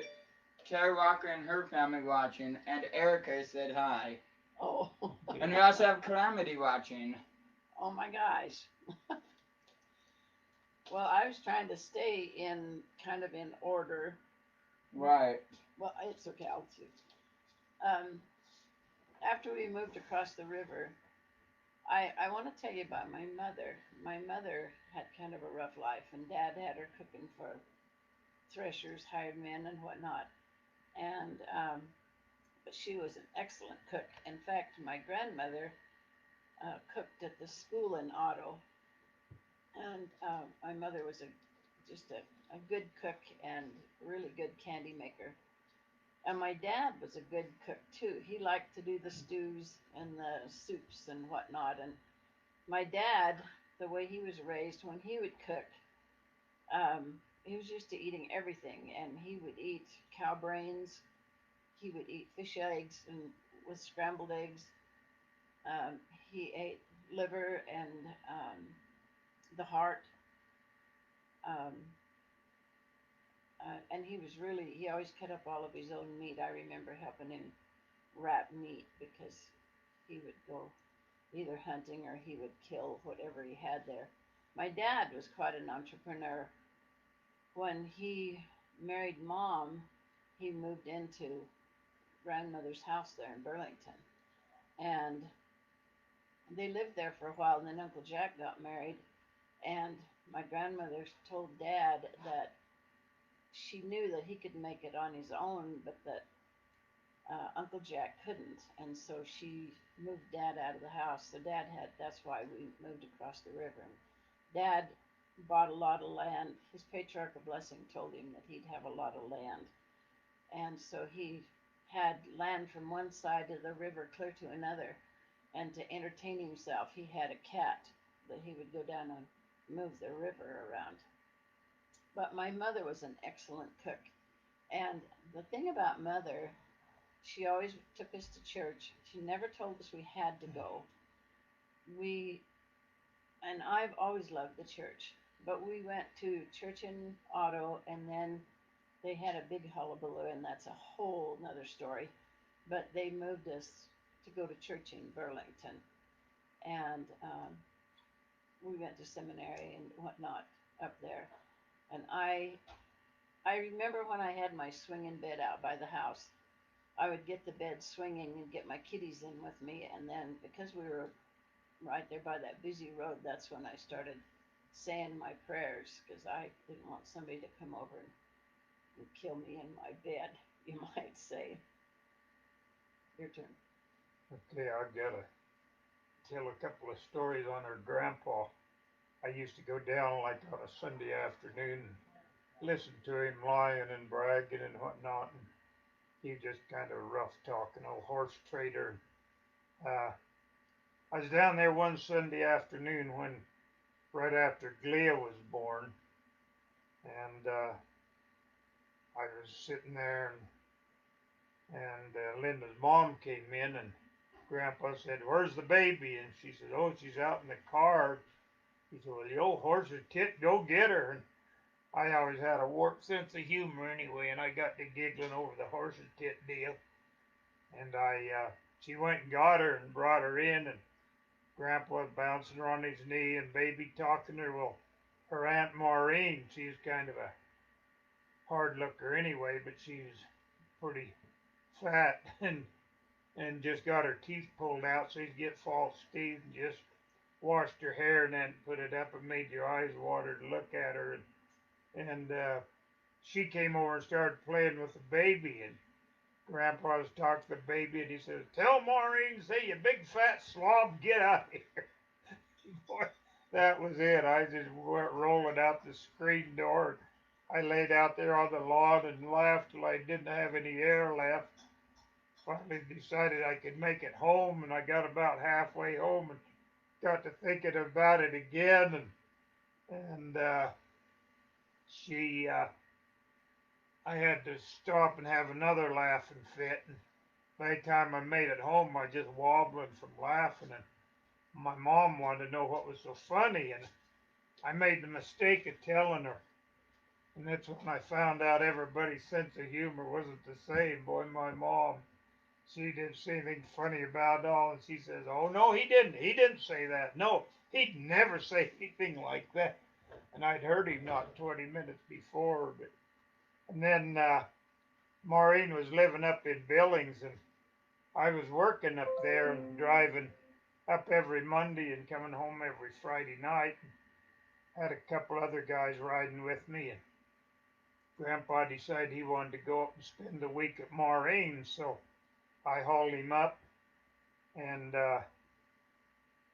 Speaker 1: Carrie Walker and her family watching, and Erica said hi.
Speaker 2: Oh.
Speaker 1: And we also have Calamity watching.
Speaker 2: Oh my gosh. Well, I was trying to stay in kind of in order.
Speaker 1: Right.
Speaker 2: Well, it's okay. I'll see. after we moved across the river, I want to tell you about my mother. My mother had kind of a rough life, and Dad had her cooking for threshers, hired men, and whatnot. And but she was an excellent cook. In fact, my grandmother cooked at the school in Otto, and my mother was just a good cook and really good candy maker. And my dad was a good cook too. He liked to do the stews and the soups and whatnot. And my dad, the way he was raised, when he would cook, he was used to eating everything, and he would eat cow brains. He would eat fish eggs and with scrambled eggs. Um, he ate liver and the heart. Um, and he always cut up all of his own meat. I remember helping him wrap meat because he would go either hunting or he would kill whatever he had there. My dad was quite an entrepreneur. When he married Mom, he moved into grandmother's house there in Burlington. And they lived there for a while, and then Uncle Jack got married. And my grandmother told Dad that she knew that he could make it on his own, but that Uncle Jack couldn't. And so she moved Dad out of the house. So that's why we moved across the river. And Dad bought a lot of land. His patriarchal blessing told him that he'd have a lot of land. And so he had land from one side of the river clear to another. And to entertain himself, he had a cat that he would go down and move the river around. But my mother was an excellent cook. And the thing about Mother, she always took us to church. She never told us we had to go. And I've always loved the church, but we went to church in Otto, and then they had a big hullabaloo, and that's a whole nother story. But they moved us to go to church in Burlington, and we went to seminary and whatnot up there. And I remember when I had my swinging bed out by the house, I would get the bed swinging and get my kiddies in with me, and then because we were right there by that busy road, that's when I started saying my prayers because I didn't want somebody to come over and kill me in my bed, you might say. Your turn.
Speaker 3: Okay, I gotta tell a couple of stories on her grandpa. I used to go down like on a Sunday afternoon and listen to him lying and bragging and whatnot. And he just kind of rough talking, old horse trader. I was down there one Sunday afternoon when right after Glia was born, and I was sitting there, and Linda's mom came in, and Grandpa said, "Where's the baby?" And she said, "Oh, she's out in the car." He said, "Well, the old horse's tit, go get her." And I always had a warped sense of humor anyway, and I got to giggling over the horse's tit deal. And she went and got her and brought her in, and Grandpa bouncing her on his knee and baby talking to her. Well, her Aunt Maureen, she's kind of a hard looker anyway, but she's pretty fat and just got her teeth pulled out so you'd get false teeth, and just washed her hair and then put it up and made your eyes water to look at her. And she came over and started playing with the baby, and Grandpa was talking to the baby, and he says, "Tell Maureen, say, you big fat slob, get out of here." Boy, that was it. I just went rolling out the screen door. I laid out there on the lawn and laughed till I didn't have any air left. Finally decided I could make it home, and I got about halfway home and got to thinking about it again, and I had to stop and have another laughing fit. And by the time I made it home, I was just wobbling from laughing, and my mom wanted to know what was so funny, and I made the mistake of telling her. And that's when I found out everybody's sense of humor wasn't the same. Boy, my mom, she didn't see anything funny about it all, and she says, "Oh, no, he didn't. He didn't say that. No, he'd never say anything like that." And I'd heard him not 20 minutes before. And then Maureen was living up in Billings, and I was working up there and driving up every Monday and coming home every Friday night. Had a couple other guys riding with me, and Grandpa decided he wanted to go up and spend the week at Maureen, so I hauled him up, and I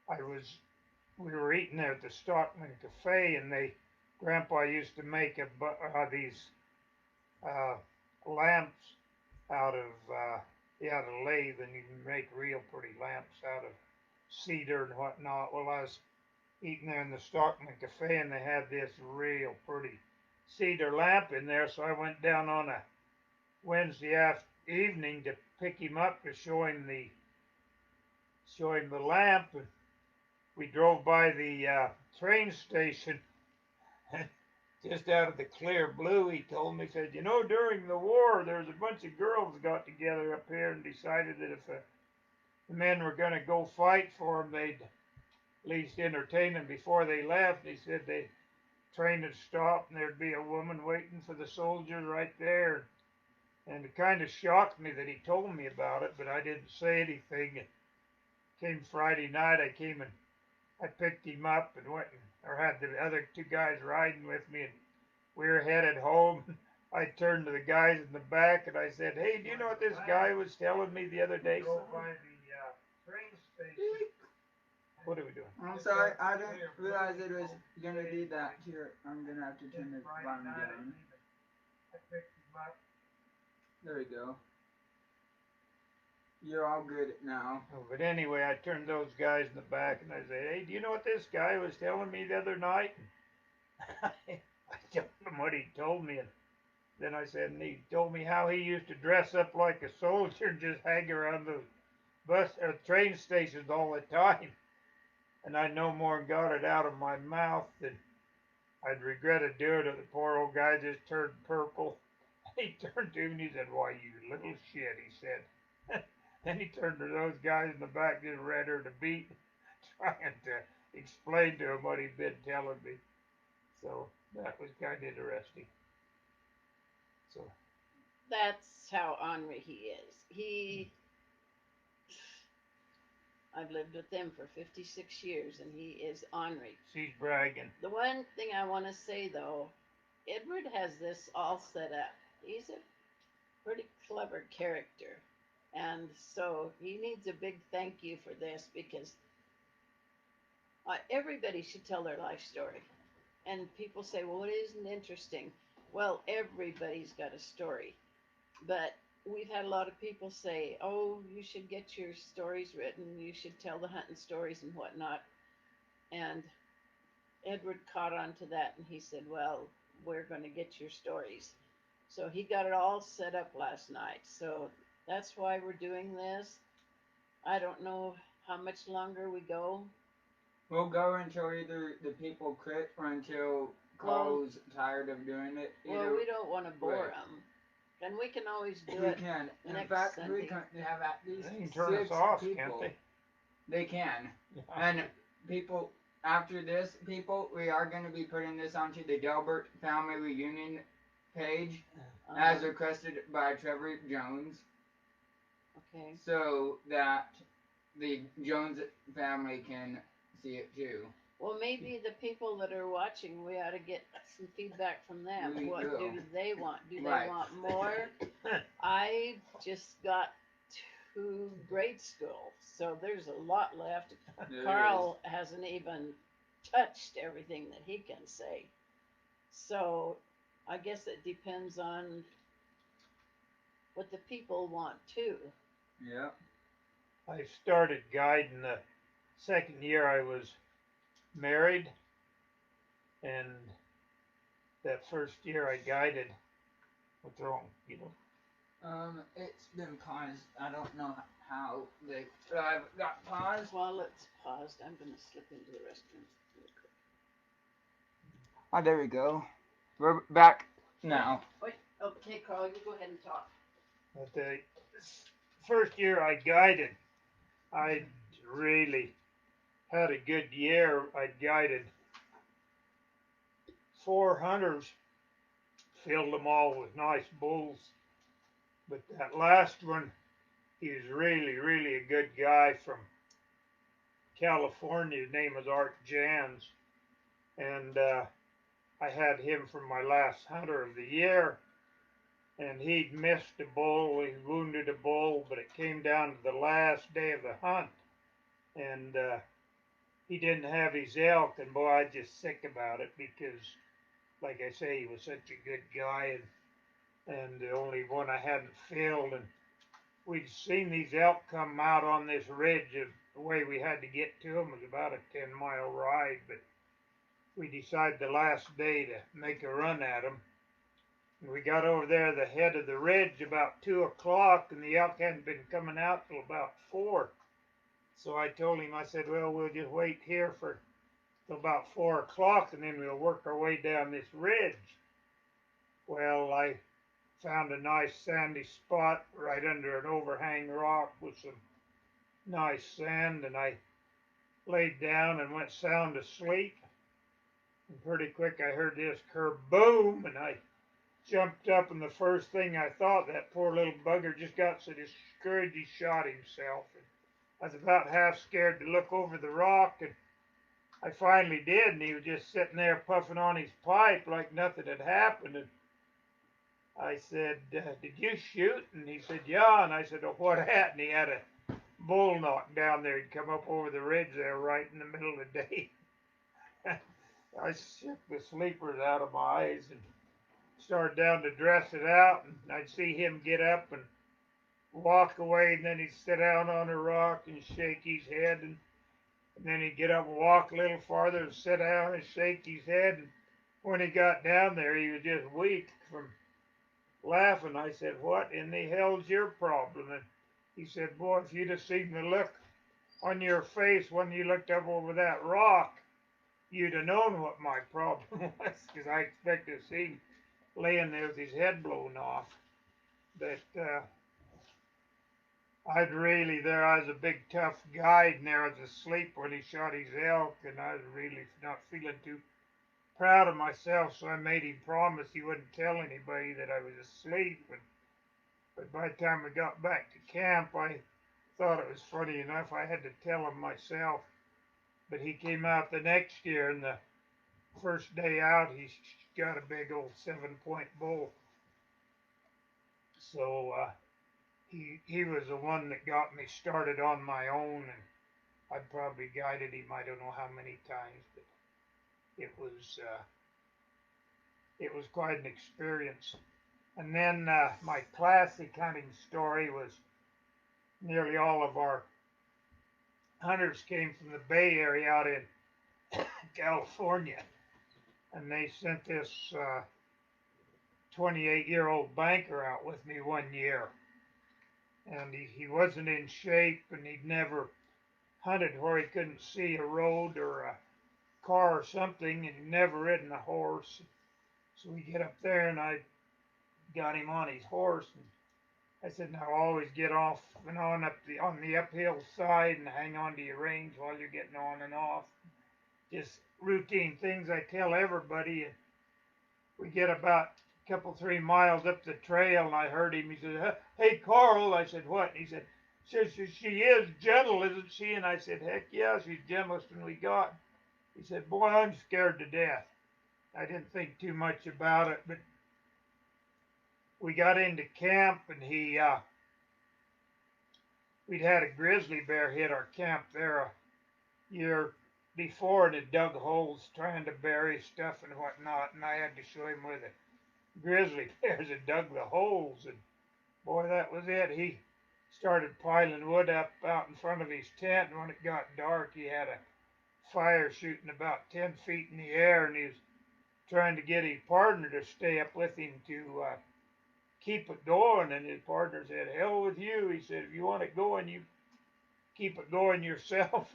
Speaker 3: was we were eating there at the Stockman Cafe, and Grandpa used to make these uh, lamps out of he had a lathe, and he can make real pretty lamps out of cedar and whatnot. Well, I was eating there in the Stockman Cafe, and they had this real pretty cedar lamp in there, so I went down on a Wednesday evening to pick him up to show him the lamp, and we drove by the train station. Just out of the clear blue, he told me, said, you know, during the war, there's a bunch of girls got together up here and decided that if the men were going to go fight for them, they'd at least entertain them before they left. He said the train had stopped and there'd be a woman waiting for the soldiers right there. And it kind of shocked me that he told me about it, but I didn't say anything. It came Friday night, I came and I picked him up and went or had the other two guys riding with me, and we were headed home. I turned to the guys in the back and I said, hey, do you know what this guy was telling me the other day? Drove by the train station. What are we doing?
Speaker 1: I'm sorry, I didn't realize it was gonna do that here. I'm gonna have to turn the volume down.
Speaker 3: I picked him up.
Speaker 1: There we go. You're all good now.
Speaker 3: Oh, but anyway, I turned those guys in the back and I said, hey, do you know what this guy was telling me the other night? I told him what he told me, and then I said, and he told me how he used to dress up like a soldier and just hang around the bus or train stations all the time. And I no more got it out of my mouth than I'd regretted doing it. The poor old guy just turned purple. He turned to me and he said, why, you little shit, he said. Then he turned to those guys in the back, just redder to beat, trying to explain to him what he'd been telling me. So that was kind of interesting. So
Speaker 2: That's how Henri he is. I've lived with them for 56 years, and he is Henri.
Speaker 3: she's bragging.
Speaker 2: The one thing I want to say, though, Edward has this all set up. He's a pretty clever character. And so he needs a big thank you for this, because everybody should tell their life story. And people say, well, it isn't interesting. Well, everybody's got a story. But we've had a lot of people say, oh, you should get your stories written. You should tell the hunting stories and whatnot. And Edward caught on to that, and he said, well, we're going to get your stories. So he got it all set up last night. So that's why we're doing this. I don't know how much longer we go.
Speaker 1: We'll go until either the people quit or until Carl's tired of doing it.
Speaker 2: Well, we don't want to bore them. And we can always do
Speaker 1: We
Speaker 2: it.
Speaker 1: can. In
Speaker 2: next
Speaker 1: fact,
Speaker 2: Sunday.
Speaker 1: we can have at least
Speaker 3: They can turn
Speaker 1: 6
Speaker 3: us off,
Speaker 1: people.
Speaker 3: can't they?
Speaker 1: They can. And people, after this, we are going to be putting this onto the Delbert Family Reunion page, as requested by Trevor Jones,
Speaker 2: Okay.
Speaker 1: so that the Jones family can see it too.
Speaker 2: Well, maybe the people that are watching, we ought to get some feedback from them.
Speaker 1: We
Speaker 2: What
Speaker 1: will.
Speaker 2: do they want? Do they
Speaker 1: Right.
Speaker 2: want more? I just got to grade school, so there's a lot left.
Speaker 1: There
Speaker 2: Carl hasn't even touched everything that he can say. So I guess it depends on what the people want too.
Speaker 1: is. Yep.
Speaker 3: I started guiding the second year I was married, and that first year I guided. What's wrong? You know.
Speaker 1: It's been paused. I don't know how they got paused.
Speaker 2: While it's paused, I'm going to slip into the restroom really quick.
Speaker 1: Oh, there we go. We're back now.
Speaker 2: Wait, okay, Carl, you go ahead and talk.
Speaker 3: But the first year I guided, I really had a good year. I guided 4 hunters, filled them all with nice bulls. But that last one, He was really, really a good guy from California. His name was Art Jans, and I had him for my last hunter of the year. And he'd missed a bull, he wounded a bull, but it came down to the last day of the hunt, and he didn't have his elk, and boy, I was just sick about it because, like I say, he was such a good guy, and the only one I hadn't filled, and we'd seen these elk come out on this ridge. The way we had to get to them was about a 10-mile ride, but we decided the last day to make a run at them. And we got over there at the head of the ridge about 2 o'clock, and the elk hadn't been coming out till about 4. So I told him, I said, well, we'll just wait here till about 4 o'clock, and then we'll work our way down this ridge. Well, I found a nice sandy spot right under an overhang rock with some nice sand, and I laid down and went sound asleep. And pretty quick I heard this kerboom, and I jumped up, and the first thing I thought, that poor little bugger just got so discouraged he shot himself. And I was about half scared to look over the rock, and I finally did, and he was just sitting there puffing on his pipe like nothing had happened. And I said, did you shoot? And he said, yeah. And I said, oh, what at? And he had a bull knocked down there. He'd come up over the ridge there right in the middle of the day. I shook the sleepers out of my eyes and started down to dress it out, and I'd see him get up and walk away, and then he'd sit down on a rock and shake his head, and then he'd get up and walk a little farther and sit down and shake his head. And when he got down there, he was just weak from laughing. I said, what in the hell's your problem? And he said, boy, if you'd have seen the look on your face when you looked up over that rock, you'd have known what my problem was, because I expected to see him laying there with his head blown off. But I was a big tough guide, and there I was asleep when he shot his elk, and I was really not feeling too proud of myself, so I made him promise he wouldn't tell anybody that I was asleep. But by the time we got back to camp, I thought it was funny enough I had to tell him myself. But he came out the next year, and the first day out, he got a big old 7-point bull. So he was the one that got me started on my own, and I'd probably guided him I don't know how many times, but it was quite an experience. And then my classic hunting story was nearly all of our hunters came from the Bay Area out in California, and they sent this 28-year-old banker out with me one year, and he wasn't in shape, and he'd never hunted where he couldn't see a road or a car or something, and he'd never ridden a horse. So we get up there, and I got him on his horse, and I said, now always get off and on the uphill side and hang on to your reins while you're getting on and off. Just routine things I tell everybody. And we get about a couple, 3 miles up the trail, and I heard him. He said, hey, Carl. I said, what? And he said, she is gentle, isn't she? And I said, heck yeah, she's gentlest one we got. He said, boy, I'm scared to death. I didn't think too much about it, but we got into camp, and we'd had a grizzly bear hit our camp there a year before, and it dug holes trying to bury stuff and whatnot, and I had to show him where the grizzly bears had dug the holes, and boy, that was it. He started piling wood up out in front of his tent, and when it got dark, he had a fire shooting about 10 feet in the air, and he was trying to get his partner to stay up with him to keep it going, and his partner said, hell with you. He said, if you want it going, you keep it going yourself.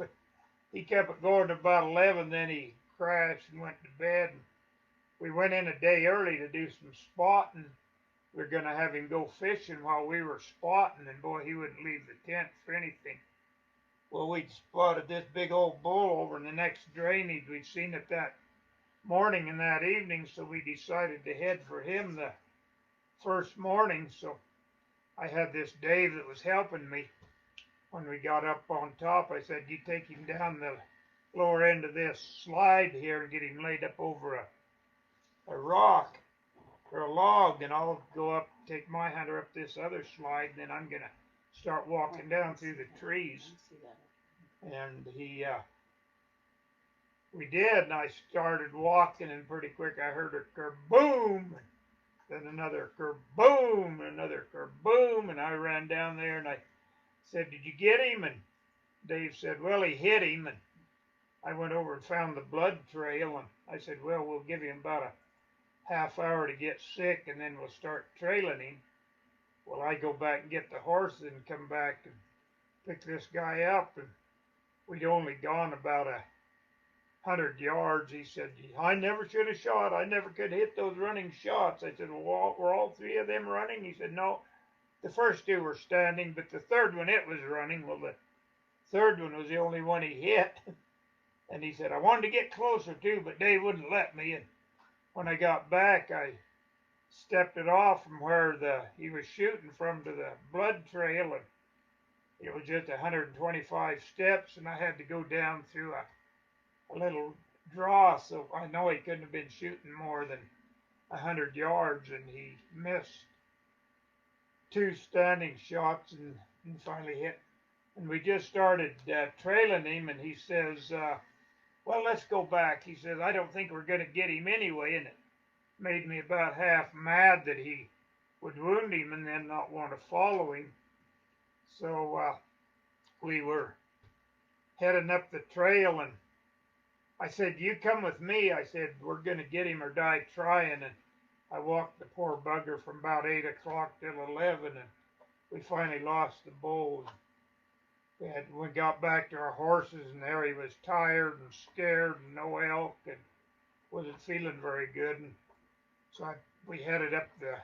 Speaker 3: He kept it going to about 11, then he crashed and went to bed. And we went in a day early to do some spotting. We were going to have him go fishing while we were spotting, and boy, he wouldn't leave the tent for anything. Well, we'd spotted this big old bull over in the next drainage. We'd seen it that morning and that evening, so we decided to head for him the first morning. So I had this Dave that was helping me. When we got up on top, I said, you take him down the lower end of this slide here and get him laid up over a rock or a log, and I'll go up, take my hunter up this other slide, and then I'm going to start walking down through the trees. And we did, and I started walking, and pretty quick I heard a kerboom, then another kerboom, another kerboom, and I ran down there, and I said, did you get him? And Dave said, well, he hit him, and I went over and found the blood trail, and I said, well, we'll give him about a half hour to get sick, and then we'll start trailing him. Well, I go back and get the horses and come back and pick this guy up, and we'd only gone about 100 yards. He said, I never should have shot. I never could hit those running shots. I said, well, were all three of them running? He said, no, the first two were standing, but the third one, it was running. Well, the third one was the only one he hit. And he said, I wanted to get closer too, but Dave wouldn't let me. And when I got back, I stepped it off from where he was shooting from to the blood trail, and it was just 125 steps, and I had to go down through a little draw, so I know he couldn't have been shooting more than 100 yards, and he missed two standing shots and finally hit. And we just started trailing him, and he says, well, let's go back. He says, I don't think we're going to get him anyway, and it made me about half mad that he would wound him and then not want to follow him. So we were heading up the trail, and I said, you come with me. I said, we're going to get him or die trying. And I walked the poor bugger from about 8 o'clock till 11, and we finally lost the bull. We got back to our horses, and there he was tired and scared and no elk and wasn't feeling very good. And so we headed up the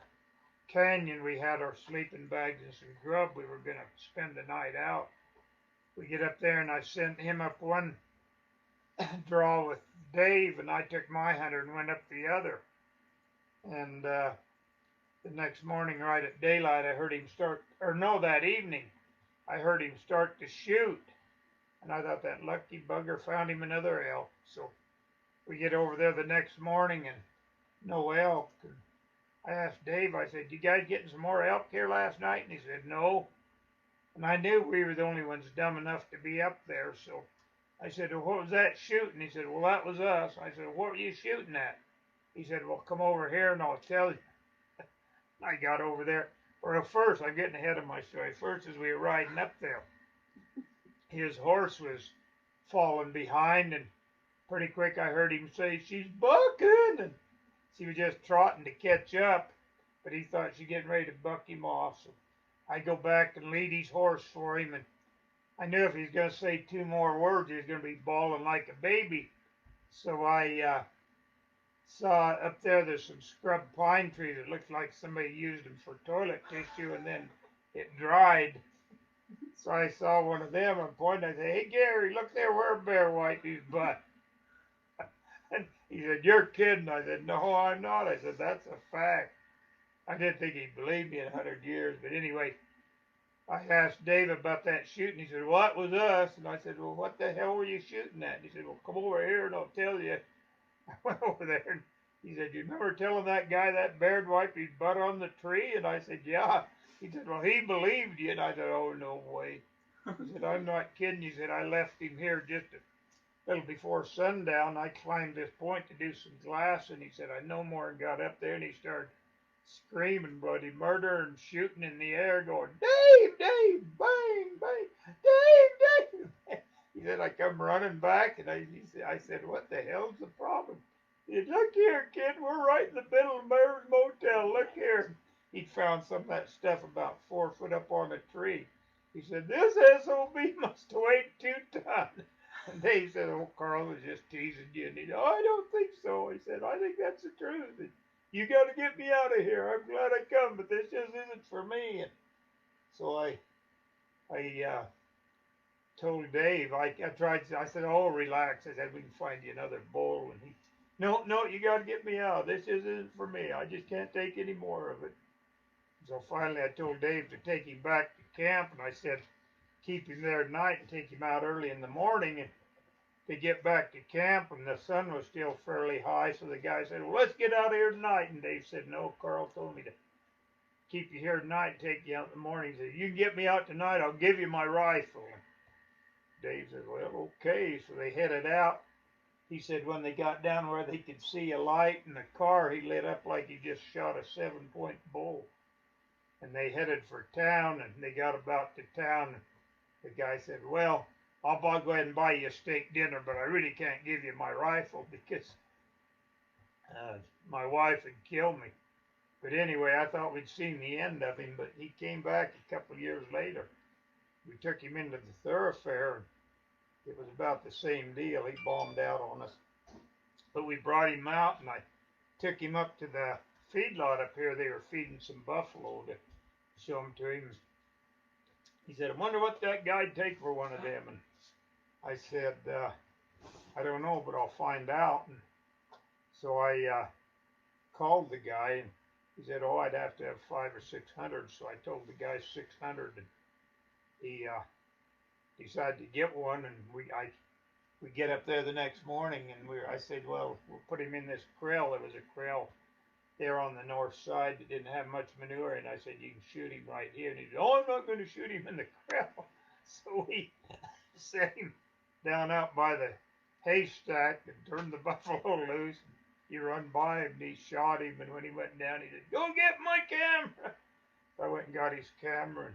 Speaker 3: canyon. We had our sleeping bags and some grub. We were going to spend the night out. We get up there, and I sent him up one draw with Dave, and I took my hunter and went up the other. And the next morning, right at daylight, I heard him start, or no, that evening, I heard him start to shoot. And I thought that lucky bugger found him another elk. So we get over there the next morning and no elk. And I asked Dave, I said, you guys getting some more elk here last night? And he said, no. And I knew we were the only ones dumb enough to be up there. So I said, well, what was that shooting? He said, well, that was us. I said, what were you shooting at? He said, well, come over here and I'll tell you. I got over there. Well, first, I'm getting ahead of my story. First, as we were riding up there, his horse was falling behind, and pretty quick I heard him say, she's bucking, and she was just trotting to catch up, but he thought she was getting ready to buck him off. So I go back and lead his horse for him, and I knew if he's going to say two more words, he was going to be bawling like a baby. So I saw up there's some scrub pine trees. It looked like somebody used them for toilet tissue, and then it dried. So I saw one of them and pointed. I said, hey, Gary, look there where a bear wiped his butt. And he said, you're kidding. I said, no, I'm not. I said, that's a fact. I didn't think he'd believe me in 100 years. But anyway, I asked Dave about that shooting. He said, well, it was us. And I said, well, what the hell were you shooting at? And he said, well, come over here and I'll tell you. I went over there, and he said, you remember telling that guy that bear wiped his butt on the tree? And I said, yeah. He said, well, he believed you. And I said, oh, no way. He said, I'm not kidding. He said, I left him here just a little before sundown. I climbed this point to do some glass, and he said, I no more got up there, and he started screaming bloody murder and shooting in the air, going, Dave, Dave, bang, bang, Dave, Dave. He said, I come running back, and I said, what the hell's the problem? He said, look here, kid, we're right in the middle of Mayor's Motel. Look here. He'd found some of that stuff about 4 foot up on a tree. He said, this SOB must have weighed 2 tons. And Dave said, oh, Carl was just teasing you. And he said, oh, I don't think so. He said, I think that's the truth. And you got to get me out of here. I'm glad I come, but this just isn't for me. And so I told Dave, I said, oh, relax. I said, we can find you another bull. And he, no, you got to get me out. This isn't for me. I just can't take any more of it. So finally I told Dave to take him back to camp, and I said, keep him there at night and take him out early in the morning. And to get back to camp, and the sun was still fairly high, so the guy said, well, let's get out here tonight. And Dave said, no, Carl told me to keep you here tonight and take you out in the morning. He said, you can get me out tonight, I'll give you my rifle. And Dave said, well, okay. So they headed out. He said when they got down where they could see a light in the car, he lit up like he just shot a 7-point bull. And they headed for town, and they got about to town. And the guy said, well, I'll go ahead and buy you a steak dinner, but I really can't give you my rifle because my wife would kill me. But anyway, I thought we'd seen the end of him, but he came back a couple of years later. We took him into the thoroughfare, and it was about the same deal. He bombed out on us. But we brought him out, and I took him up to the feedlot up here. They were feeding some buffalo to show him to him. He said, I wonder what that guy'd take for one of them. And I said, I don't know, but I'll find out. And so I called the guy, and he said, oh, I'd have to have 500 or 600. So I told the guy 600, and he decided to get one. And we get up there the next morning, and I said, well, we'll put him in this corral. There was a corral there on the north side that didn't have much manure, and I said, you can shoot him right here. And he said, oh, I'm not going to shoot him in the corral. So we set him down out by the haystack and turned the buffalo loose. He run by him, and he shot him, and when he went down, he said, go get my camera. So I went and got his camera, and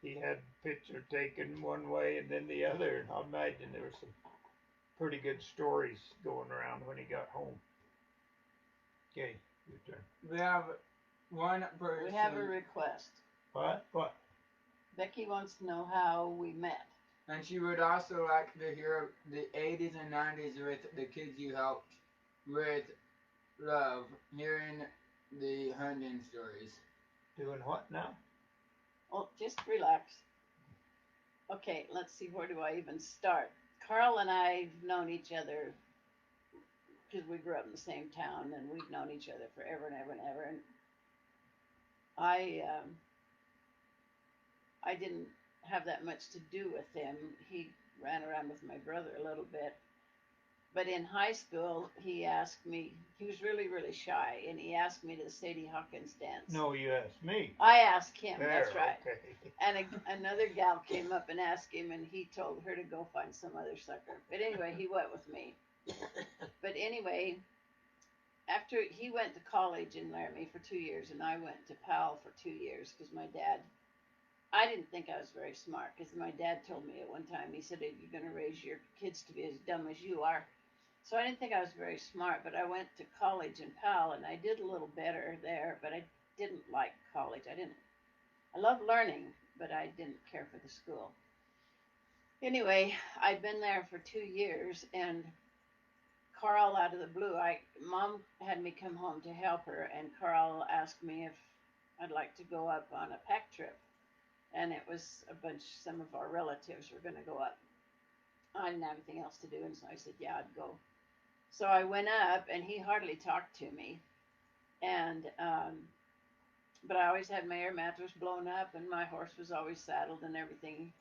Speaker 3: he had the picture taken one way and then the other, and I imagine there were some pretty good stories going around when he got home. Okay, your turn.
Speaker 1: We have one person.
Speaker 2: We have a request.
Speaker 3: What? What?
Speaker 2: Becky wants to know how we met.
Speaker 1: And she would also like to hear the 80s and 90s with the kids you helped with love, hearing the hunting stories.
Speaker 3: Doing what now?
Speaker 2: Oh, just relax. Okay, let's see, where do I even start? Carl and I've known each other because we grew up in the same town, and we've known each other forever and ever and ever. And I didn't have that much to do with him. He ran around with my brother a little bit. But in high school, he asked me, he was really, really shy, and he asked me to the Sadie Hawkins dance.
Speaker 3: No, you asked me.
Speaker 2: I asked him,
Speaker 3: There,
Speaker 2: that's right.
Speaker 3: Okay.
Speaker 2: And another gal came up and asked him, and he told her to go find some other sucker. But anyway, he went with me. But anyway, after he went to college in Laramie for 2 years, and I went to Powell for 2 years because my dad, I didn't think I was very smart because my dad told me at one time, he said, you're going to raise your kids to be as dumb as you are. So I didn't think I was very smart, but I went to college in Powell, and I did a little better there, but I didn't like college. I loved learning, but I didn't care for the school. Anyway, I'd been there for 2 years, and Carl, out of the blue, Mom had me come home to help her, and Carl asked me if I'd like to go up on a pack trip. And it was some of our relatives were going to go up. I didn't have anything else to do, and so I said, yeah, I'd go. So I went up, and he hardly talked to me. And, but I always had my air mattress blown up, and my horse was always saddled and everything.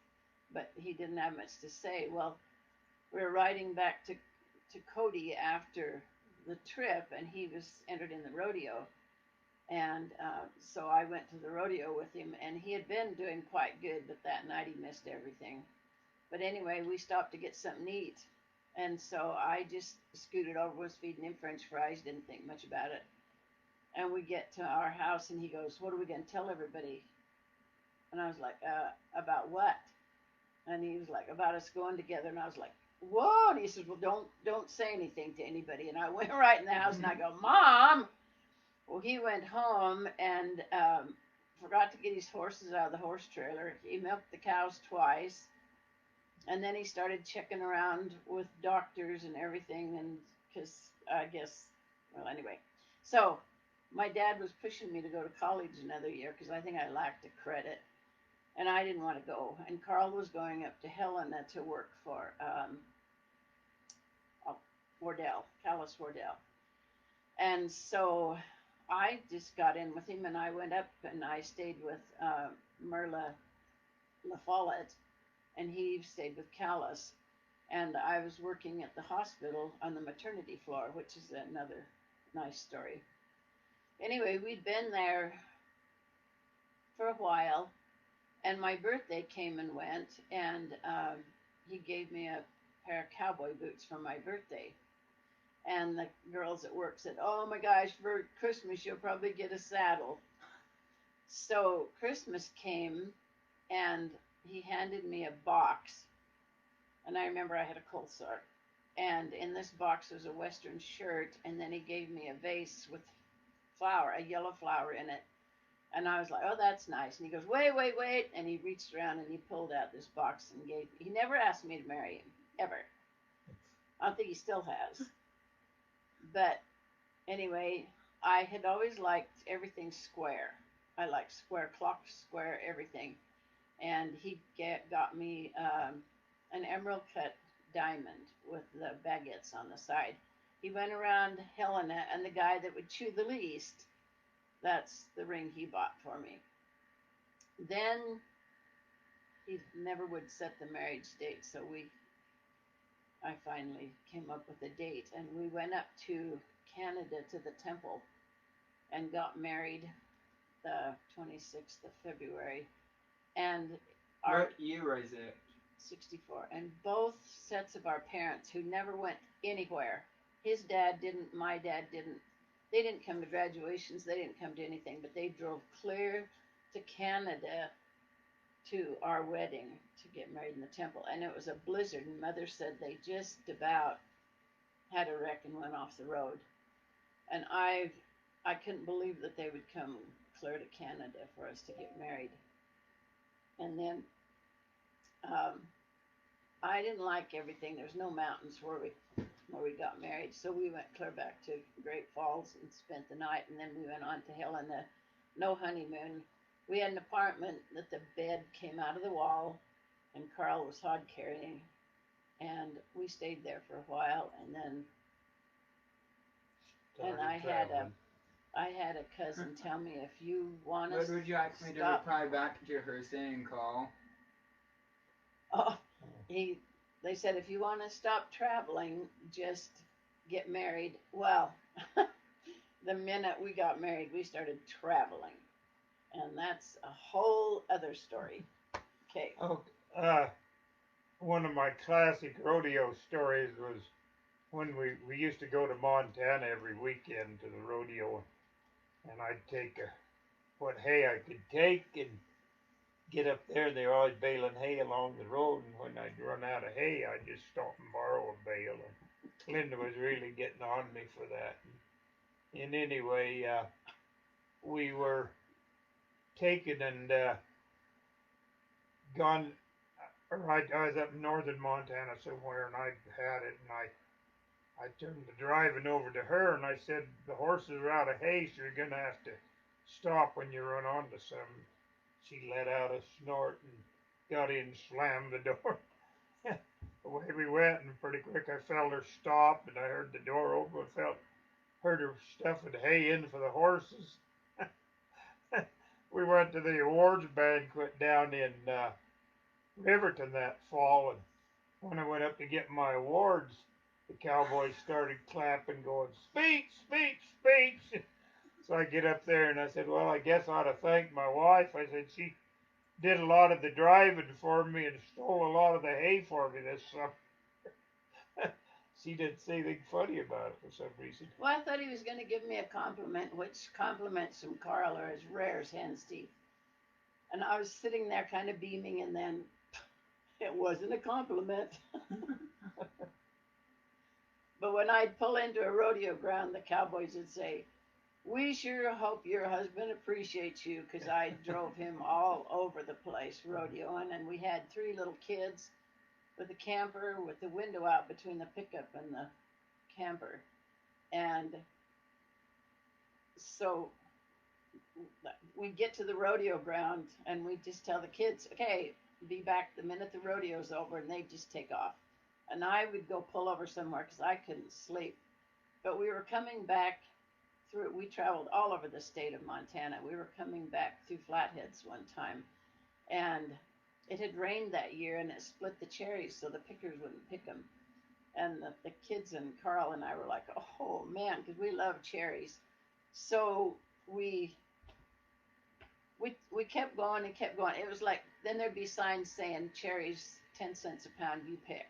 Speaker 2: But he didn't have much to say. Well, we were riding back to Cody after the trip, and he was entered in the rodeo. And so I went to the rodeo with him, and he had been doing quite good, but that night he missed everything. But anyway, we stopped to get something to eat. And so I just scooted over, was feeding him French fries, didn't think much about it. And we get to our house, and he goes, what are we going to tell everybody? And I was like, about what? And he was like, about us going together. And I was like, whoa. And he says, well, don't say anything to anybody. And I went right in the house, and I go, Mom. Well, he went home and forgot to get his horses out of the horse trailer. He milked the cows twice. And then he started checking around with doctors and everything, and because I guess, well, anyway. So my dad was pushing me to go to college another year because I think I lacked a credit, and I didn't want to go. And Carl was going up to Helena to work for Wardell, Callis Wardell. And so I just got in with him, and I went up and I stayed with Merla La Follette, and he stayed with Callis. And I was working at the hospital on the maternity floor, which is another nice story. Anyway, we'd been there for a while, and my birthday came and went, and he gave me a pair of cowboy boots for my birthday. And the girls at work said, "Oh my gosh, for Christmas you'll probably get a saddle." So Christmas came, and he handed me a box, and I remember I had a cold sore. And in this box was a Western shirt, and then he gave me a vase with flower, a yellow flower in it. And I was like, "Oh, that's nice." And he goes, "Wait, wait, wait." And he reached around and he pulled out this box and gave, he never asked me to marry him, ever. I don't think he still has. But anyway, I had always liked everything square. I like square clocks, square everything. And he got me an emerald cut diamond with the baguettes on the side. He went around Helena, and the guy that would chew the least, that's the ring he bought for me. Then he never would set the marriage date, so I finally came up with a date, and we went up to Canada to the temple and got married the 26th of February. And
Speaker 1: What year is it?
Speaker 2: 64. And both sets of our parents, who never went anywhere, his dad didn't, my dad didn't, they didn't come to graduations, they didn't come to anything, but they drove clear to Canada to our wedding to get married in the temple. And it was a blizzard, and Mother said they just about had a wreck and went off the road. And I couldn't believe that they would come clear to Canada for us to get married. And then I didn't like everything. There's no mountains where we got married, so we went clear back to Great Falls and spent the night, and then we went on to Helena. No honeymoon. We had an apartment that the bed came out of the wall, and Carl was hod carrying, and we stayed there for a while, and then I had a cousin tell me, "If you want to
Speaker 1: What would you like me to reply back to her saying, Carl?
Speaker 2: Oh, they said, if you want to stop traveling, just get married. Well, the minute we got married, we started traveling. And that's a whole other story. Okay.
Speaker 3: Oh, one of my classic rodeo stories was when we used to go to Montana every weekend to the rodeo, and I'd take what hay I could take and get up there. They were always baling hay along the road, and when I'd run out of hay, I'd just stop and borrow a bale. And Linda was really getting on me for that. And anyway, we were taken and gone. I was up in northern Montana somewhere, and I had it, and I turned the driving over to her, and I said, "The horses are out of hay, so you're gonna have to stop when you run onto some." She let out a snort and got in, slammed the door. Away we went, and pretty quick I felt her stop, and I heard the door open. Heard her stuffing hay in for the horses. We went to the awards banquet down in Riverton that fall, and when I went up to get my awards, the cowboys started clapping, going, "Speech, speech, speech." So I get up there and I said, "Well, I guess I ought to thank my wife." I said, "She did a lot of the driving for me and stole a lot of the hay for me this summer." She didn't say anything funny about it for some reason.
Speaker 2: Well, I thought he was going to give me a compliment, which compliments from Carl are as rare as hen's teeth. And I was sitting there kind of beaming, and then it wasn't a compliment. But when I'd pull into a rodeo ground, the cowboys would say, "We sure hope your husband appreciates you," because I drove him all over the place rodeoing, and we had 3 little kids with a camper with the window out between the pickup and the camper. And so we get to the rodeo ground, and we just tell the kids, "Okay, be back the minute the rodeo's over," and they just take off. And I would go pull over somewhere because I couldn't sleep. But we were coming back through. We traveled all over the state of Montana. We were coming back through Flatheads one time, and it had rained that year, and it split the cherries, so the pickers wouldn't pick them. And the kids and Carl and I were like, oh man, because we love cherries. So we kept going and kept going. It was like then there'd be signs saying cherries 10 cents a pound, you pick.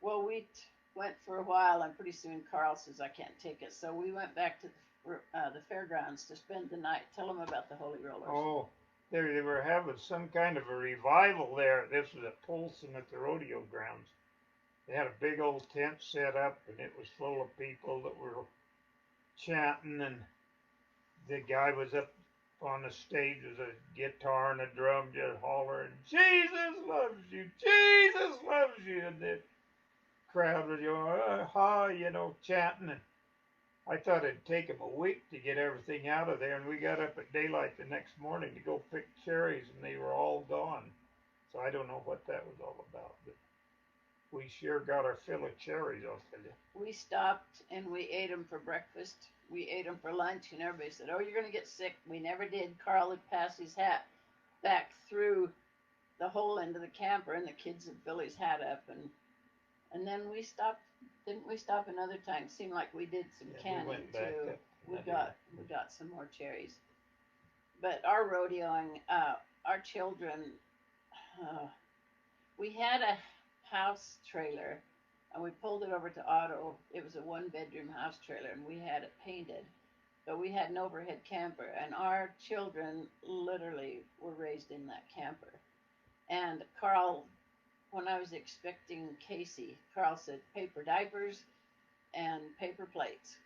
Speaker 2: Well, we went for a while, and pretty soon Carl says I can't take it. So we went back to the fairgrounds to spend the night. Tell them about the Holy Rollers.
Speaker 3: Oh, they were having some kind of a revival there. This was at Polson at the rodeo grounds. They had a big old tent set up, and it was full of people that were chanting, and the guy was up on the stage with a guitar and a drum just hollering, Jesus loves you, Jesus loves you, and the crowd was chanting, and I thought it'd take them a week to get everything out of there, and we got up at daylight the next morning to go pick cherries, and they were all gone. So I don't know what that was all about, but we sure got our fill of cherries, I'll tell you.
Speaker 2: We stopped and we ate them for breakfast. We ate them for lunch, and everybody said, oh, you're going to get sick. We never did. Carl would pass his hat back through the hole into the camper, and the kids would fill his hat up. And then we stopped. Didn't we stop another time? It seemed like we did some canning,
Speaker 3: we went back
Speaker 2: too.
Speaker 3: up.
Speaker 2: We got some more cherries. But our rodeoing, our children, we had a house trailer, and we pulled it over to Otto. It was a 1-bedroom house trailer, and we had it painted, but we had an overhead camper, and our children literally were raised in that camper. And Carl, when I was expecting Casey, Carl said paper diapers and paper plates,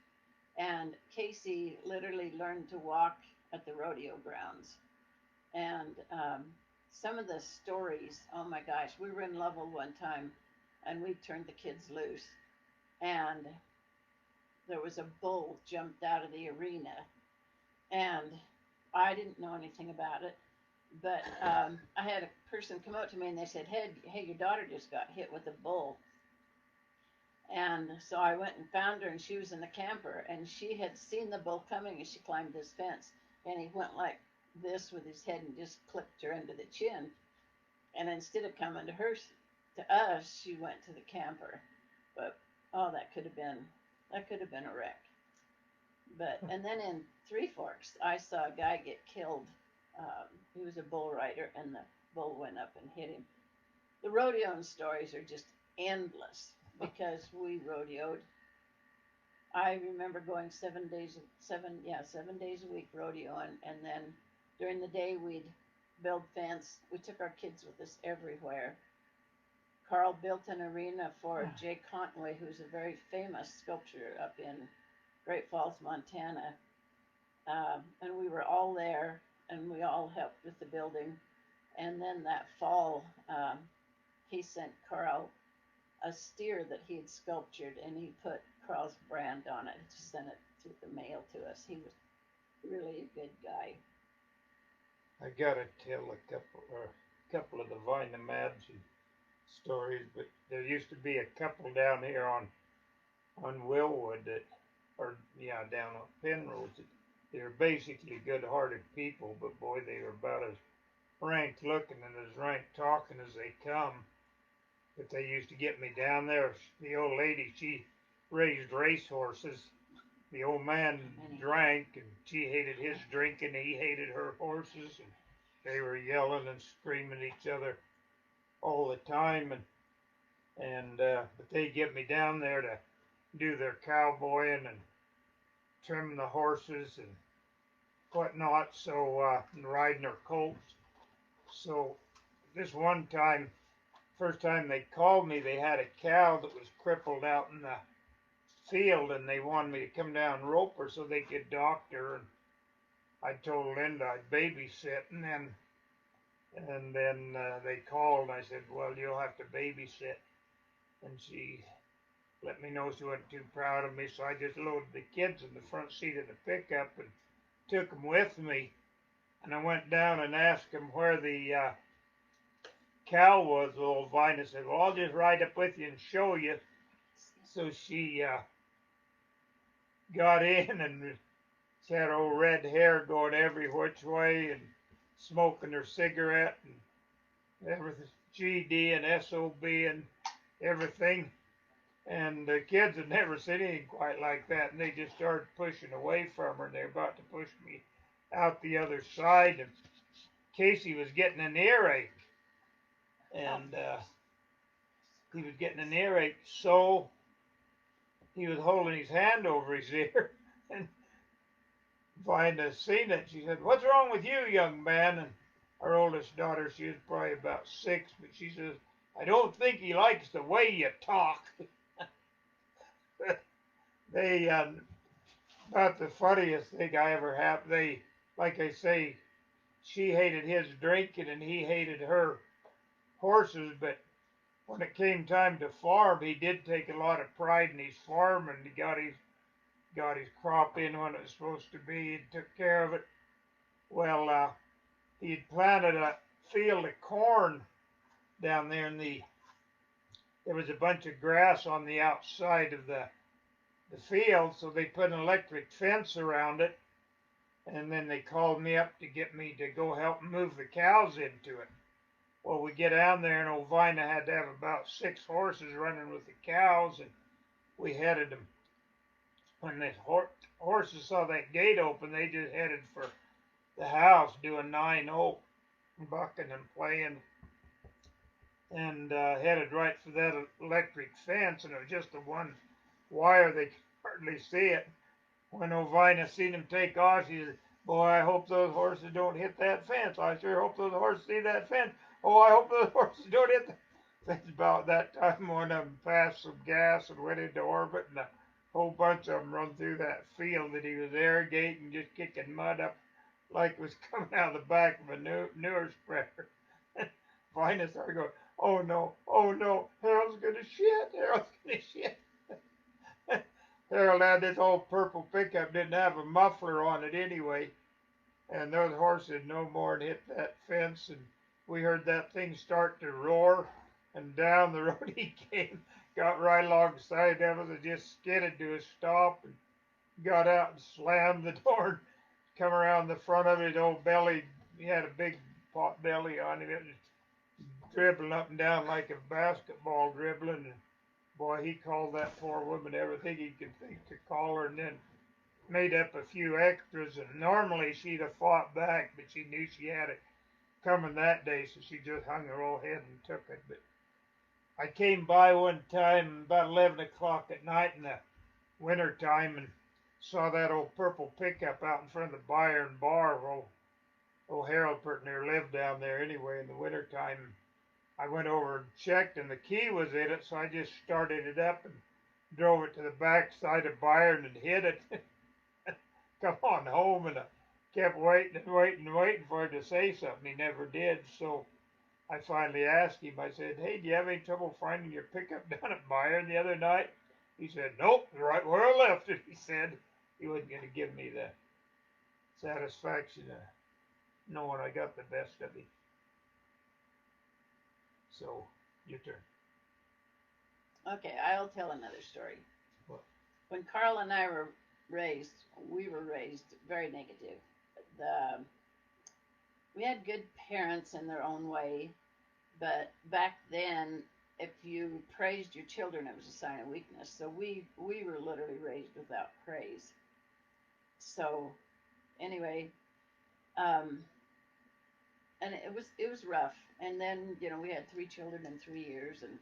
Speaker 2: and Casey literally learned to walk at the rodeo grounds. And some of the stories, oh my gosh, we were in Lovell one time, and we turned the kids loose, and there was a bull jumped out of the arena, and I didn't know anything about it, but I had a person come up to me, and they said, hey, your daughter just got hit with a bull. And so I went and found her, and she was in the camper, and she had seen the bull coming, and she climbed this fence, and he went like this with his head and just clipped her under the chin. And instead of coming to us, she went to the camper. But oh, that could have been a wreck. But and then in Three Forks, I saw a guy get killed. He was a bull rider, and the bull went up and hit him. The rodeoing stories are just endless because we rodeoed. I remember going 7 days a week rodeoing, and then during the day we'd build fence. We took our kids with us everywhere. Carl built an arena for Jay Conway, who's a very famous sculptor up in Great Falls, Montana. And we were all there, and we all helped with the building. And then that fall, he sent Carl a steer that he had sculptured, and he put Carl's brand on it. He just sent it through the mail to us. He was really a good guy.
Speaker 3: I gotta tell a couple of the Vina Madsen stories, but there used to be a couple down here on Willwood down on Penrose. They were basically good-hearted people, but boy, they were about as rank looking and as rank talking as they come. But they used to get me down there. The old lady, she raised racehorses. The old man drank, and she hated his drinking. He hated her horses, and they were yelling and screaming at each other all the time. But they get me down there to do their cowboying and trim the horses and whatnot. So and riding their colts. So this one time, first time they called me, they had a cow that was crippled out in the field, and they wanted me to come down and rope her so they could doctor. And I told Linda I'd babysit, and then they called, and I said, well, you'll have to babysit. And she let me know she wasn't too proud of me, so I just loaded the kids in the front seat of the pickup and took them with me. And I went down and asked them where the cow was. The old Vina said, well, I'll just ride up with you and show you. So she got in and She had old red hair going every which way and smoking her cigarette and everything, GD and SOB and everything. And the kids had never seen anything quite like that, and they just started pushing away from her, and they're about to push me out the other side. And Casey was getting an earache, and he was getting an earache, so he was holding his hand over his ear, and Vina seen it. She said, "What's wrong with you, young man?" And our oldest daughter, she was probably about 6, but she says, "I don't think he likes the way you talk." They about the funniest thing I ever had. They, like I say, she hated his drinking and he hated her horses, but when it came time to farm, he did take a lot of pride in his farm, and he got his crop in when it was supposed to be. He took care of it. Well, he'd planted a field of corn down there there was a bunch of grass on the outside of the field, so they put an electric fence around it, and then they called me up to get me to go help move the cows into it. Well, we get down there, and old Vina had to have about 6 horses running with the cows, and we headed them. When the horses saw that gate open, they just headed for the house, doing 9-0, bucking and playing, and headed right for that electric fence, and it was just the one wire. They could hardly see it. When Ovina seen him take off, she said, "Boy, I hope those horses don't hit that fence. I sure hope those horses see that fence. Oh, I hope those horses don't hit the fence." About that time, one of them passed some gas and went into orbit, and a whole bunch of them run through that field that he was irrigating, just kicking mud up like it was coming out of the back of a newer spreader. Vina started going, "Oh no, Harold's gonna shit, Harold's gonna shit." Harold had this old purple pickup, didn't have a muffler on it anyway, and those horses no more than hit that fence, and we heard that thing start to roar, and down the road he came, got right alongside of us and just skidded to a stop, and got out and slammed the door, and come around the front of his old belly. He had a big pot belly on him. It was dribbling up and down like a basketball dribbling, and boy, he called that poor woman everything he could think to call her, and then made up a few extras. And normally she'd have fought back, but she knew she had it coming that day, so she just hung her old head and took it. But I came by one time about 11 o'clock at night in the winter time and saw that old purple pickup out in front of the Byron Bar. Old Harold Pertner lived down there anyway in the winter time. I went over and checked, and the key was in it, so I just started it up and drove it to the back side of Byron and hid it. Come on home, and I kept waiting for him to say something. He never did, so I finally asked him. I said, "Hey, do you have any trouble finding your pickup down at Byron the other night?" He said, "Nope, right where I left it." He said he wasn't going to give me the satisfaction of knowing I got the best of him. So, your turn.
Speaker 2: Okay, I'll tell another story.
Speaker 3: What?
Speaker 2: When Carl and I were raised, we were raised very negative. We had good parents in their own way, but back then, if you praised your children, it was a sign of weakness. So we were literally raised without praise. So anyway, and it was rough. And then we had 3 children in 3 years, and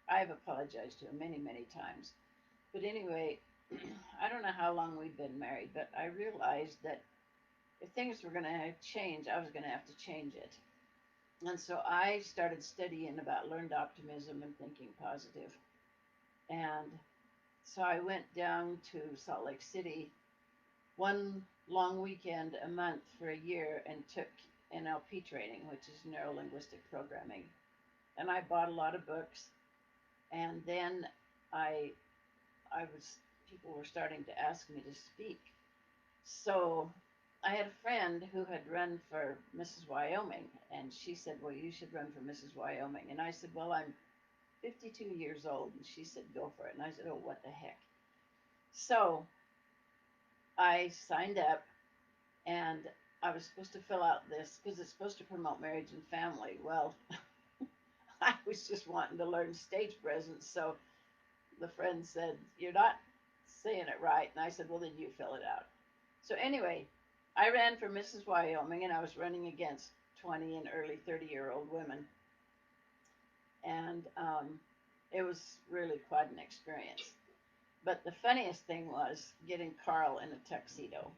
Speaker 2: I've apologized to him many times. But anyway, I don't know how long we've been married, but I realized that if things were going to change, I was going to have to change it. And so I started studying about learned optimism and thinking positive. And so I went down to Salt Lake City one long weekend a month for a year and took NLP training, which is neuro-linguistic programming. And I bought a lot of books, and then people were starting to ask me to speak. So I had a friend who had run for Mrs. Wyoming, and she said, "Well, you should run for Mrs. Wyoming." And I said, "Well, I'm 52 years old." And she said, "Go for it." And I said, "Oh, what the heck." So I signed up, and I was supposed to fill out this because it's supposed to promote marriage and family. Well, I was just wanting to learn stage presence, so the friend said, "You're not saying it right." And I said, "Well, then you fill it out." So, anyway, I ran for Mrs. Wyoming, and I was running against 20 and early 30-year-old women. And it was really quite an experience. But the funniest thing was getting Carl in a tuxedo.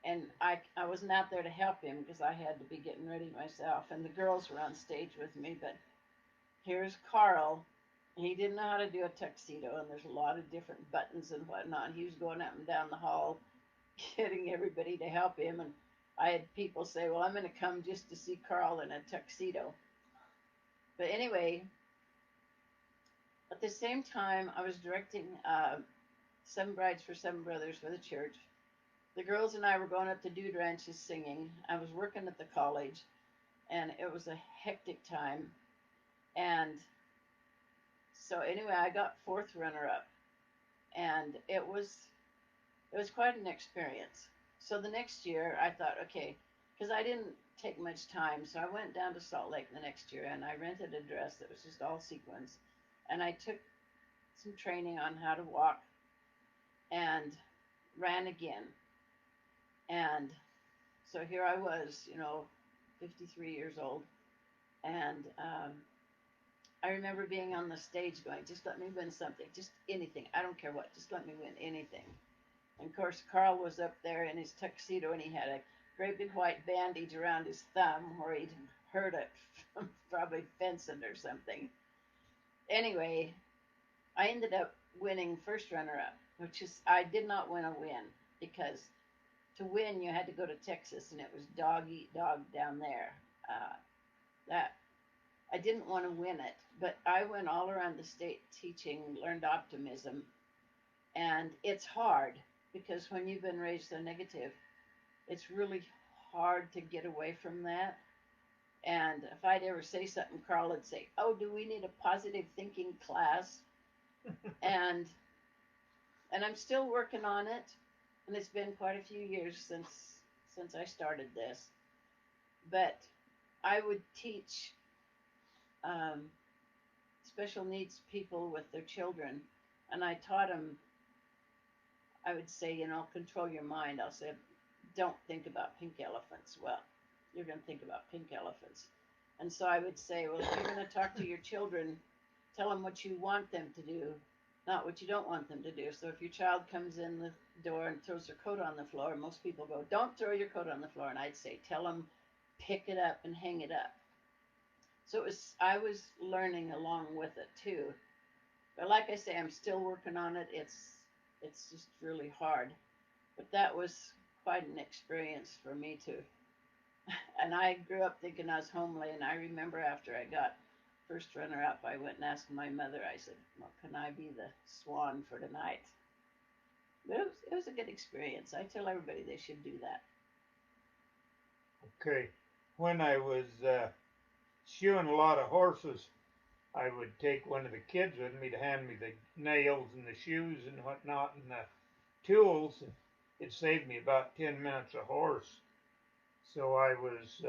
Speaker 2: And I wasn't out there to help him because I had to be getting ready myself. And the girls were on stage with me. But here's Carl. He didn't know how to do a tuxedo, and there's a lot of different buttons and whatnot. He was going up and down the hall getting everybody to help him. And I had people say, "Well, I'm going to come just to see Carl in a tuxedo." But anyway, at the same time, I was directing Seven Brides for Seven Brothers for the church. The girls and I were going up to Dude Ranches singing. I was working at the college, and it was a hectic time. And so anyway, I got fourth runner-up, and it was quite an experience. So the next year, I thought, okay, because I didn't take much time, so I went down to Salt Lake the next year, and I rented a dress that was just all sequins, and I took some training on how to walk and ran again. And so here I was, 53 years old. And I remember being on the stage going, "Just let me win something, just anything. I don't care what, just let me win anything." And of course, Carl was up there in his tuxedo, and he had a great big white bandage around his thumb where he'd hurt it from probably fencing or something. Anyway, I ended up winning first runner-up, which is, I did not win a win because to win you had to go to Texas, and it was dog eat dog down there. That I didn't want to win it, but I went all around the state teaching learned optimism, and it's hard because when you've been raised so negative, it's really hard to get away from that. And if I'd ever say something, Carl would say, "Oh, do we need a positive thinking class?" and I'm still working on it, and it's been quite a few years since I started this. But I would teach special needs people with their children, and I taught them. I would say, control your mind. I'll say, don't think about pink elephants. Well, you're going to think about pink elephants. And so I would say, well, if you're going to talk to your children, tell them what you want them to do, not what you don't want them to do. So if your child comes in the door and throws their coat on the floor, most people go, "Don't throw your coat on the floor." And I'd say, tell them, pick it up and hang it up. So I was learning along with it too. But like I say, I'm still working on it. It's just really hard. But that was quite an experience for me too. And I grew up thinking I was homely, and I remember after I got first runner-up, I went and asked my mother, I said, "Well, can I be the swan for tonight?" But it was a good experience. I tell everybody they should do that.
Speaker 3: Okay. When I was shoeing a lot of horses, I would take one of the kids with me to hand me the nails and the shoes and whatnot and the tools. It saved me about 10 minutes a horse. So I was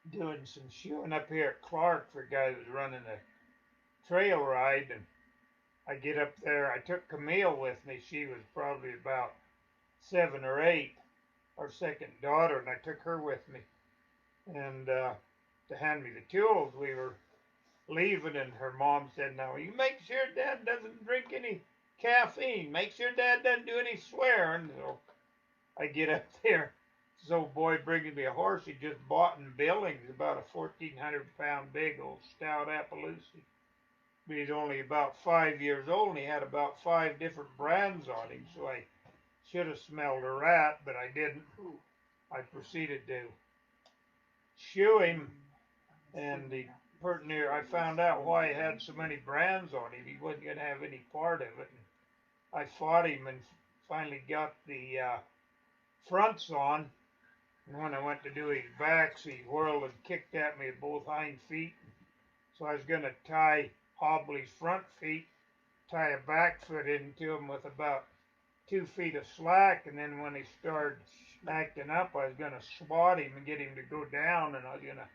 Speaker 3: doing some shoeing up here at Clark for a guy who was running a trail ride, and I get up there. I took Camille with me. She was probably about 7 or 8, our second daughter, and I took her with me. And to hand me the tools, we were leaving, and her mom said, "Now you make sure Dad doesn't drink any caffeine. Make sure Dad doesn't do any swearing." So I get up there. This old boy bringing me a horse he just bought in Billings, about a 1,400-pound big old stout Appaloosa. But he's only about 5 years old, and he had about 5 different brands on him. So I should have smelled a rat, but I didn't. I proceeded to shoe him, and I found out why he had so many brands on him. He wasn't going to have any part of it. And I fought him and finally got the fronts on. And when I went to do his backs, he whirled and kicked at me with both hind feet. So I was going to tie Hobley's front feet, tie a back foot into him with about 2 feet of slack, and then when he started acting up, I was gonna swat him and get him to go down, and I was gonna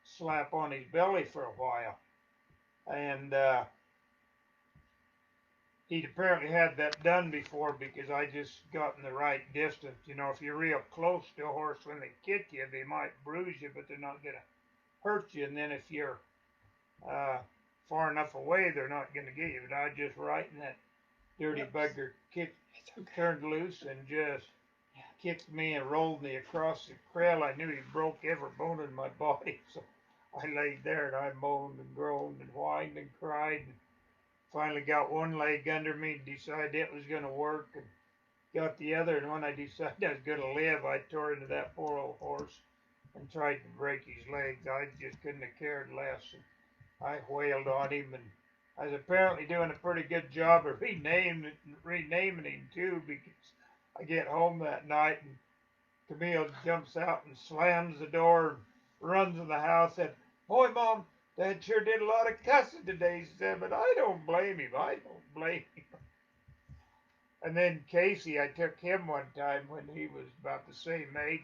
Speaker 3: slap on his belly for a while. And he'd apparently had that done before because I just got in the right distance. You know, if you're real close to a horse, when they kick you, they might bruise you, but they're not gonna hurt you. And then if you're far enough away, they're not gonna get you. But I just right in that dirty bugger turned loose and just kicked me and rolled me across the creel. I knew he broke every bone in my body, so I laid there and I moaned and groaned and whined and cried. And finally got one leg under me and decided it was going to work, and got the other. And when I decided I was going to live, I tore into that poor old horse and tried to break his legs. I just couldn't have cared less. And I wailed on him, and I was apparently doing a pretty good job of renaming him too, because I get home that night and Camille jumps out and slams the door and runs in the house and, "Boy, Mom, Dad sure did a lot of cussing today," she said, "but I don't blame him. I don't blame him." And then Casey, I took him one time when he was about the same age,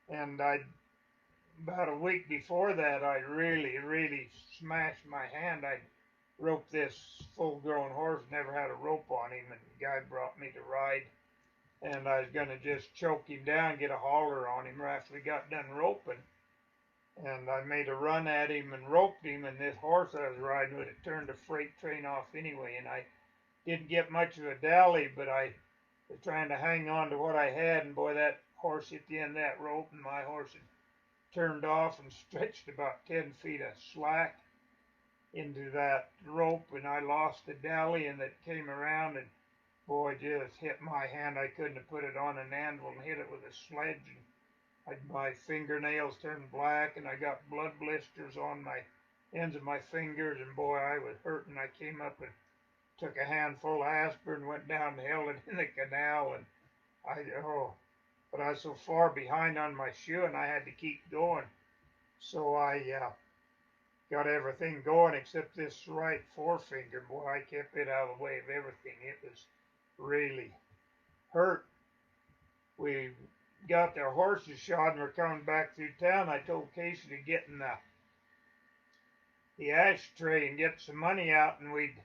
Speaker 3: and about a week before that, I really smashed my hand. I roped this full-grown horse, never had a rope on him, and the guy brought me to ride. And I was going to just choke him down, get a holler on him right after we got done roping. And I made a run at him and roped him, and this horse I was riding would have turned the freight train off anyway. And I didn't get much of a dally, but I was trying to hang on to what I had, and boy, that horse hit the end of that rope, and my horse had turned off and stretched about 10 feet of slack into that rope, and I lost the dally, and it came around, and boy, just hit my hand. I couldn't have put it on an anvil and hit it with a sledge. And my fingernails turned black, and I got blood blisters on my ends of my fingers. And boy, I was hurting. I came up and took a handful of aspirin, went down and held it in the canal. And but I was so far behind on my shoe, and I had to keep going. So I got everything going except this right forefinger. Boy, I kept it out of the way of everything. It was really hurt. We got their horses shod and we're coming back through town. I told Casey to get in the ashtray and get some money out, and we'd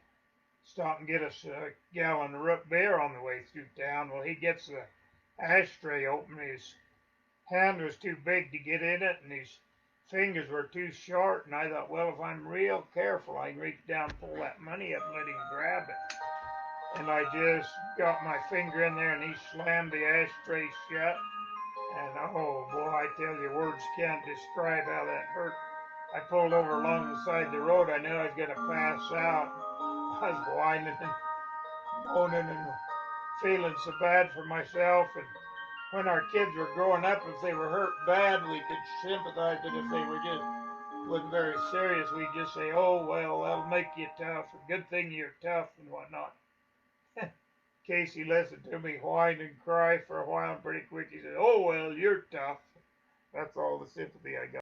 Speaker 3: stop and get us a gallon of root beer on the way through town. Well, he gets the ashtray open. His hand was too big to get in it, and his fingers were too short. And I thought, well, if I'm real careful, I can reach down, pull that money up, and let him grab it. And I just got my finger in there, and he slammed the ashtray shut. And oh boy, I tell you, words can't describe how that hurt. I pulled over along the side of the road. I knew I was going to pass out. I was whining and moaning and feeling so bad for myself. And when our kids were growing up, if they were hurt bad, we could sympathize. But if they were just wasn't very serious, we'd just say, "Oh well, that'll make you tough. Good thing you're tough," and whatnot. Casey listened to me whine and cry for a while, and pretty quick he said, "Oh well, you're tough." That's all the sympathy I got.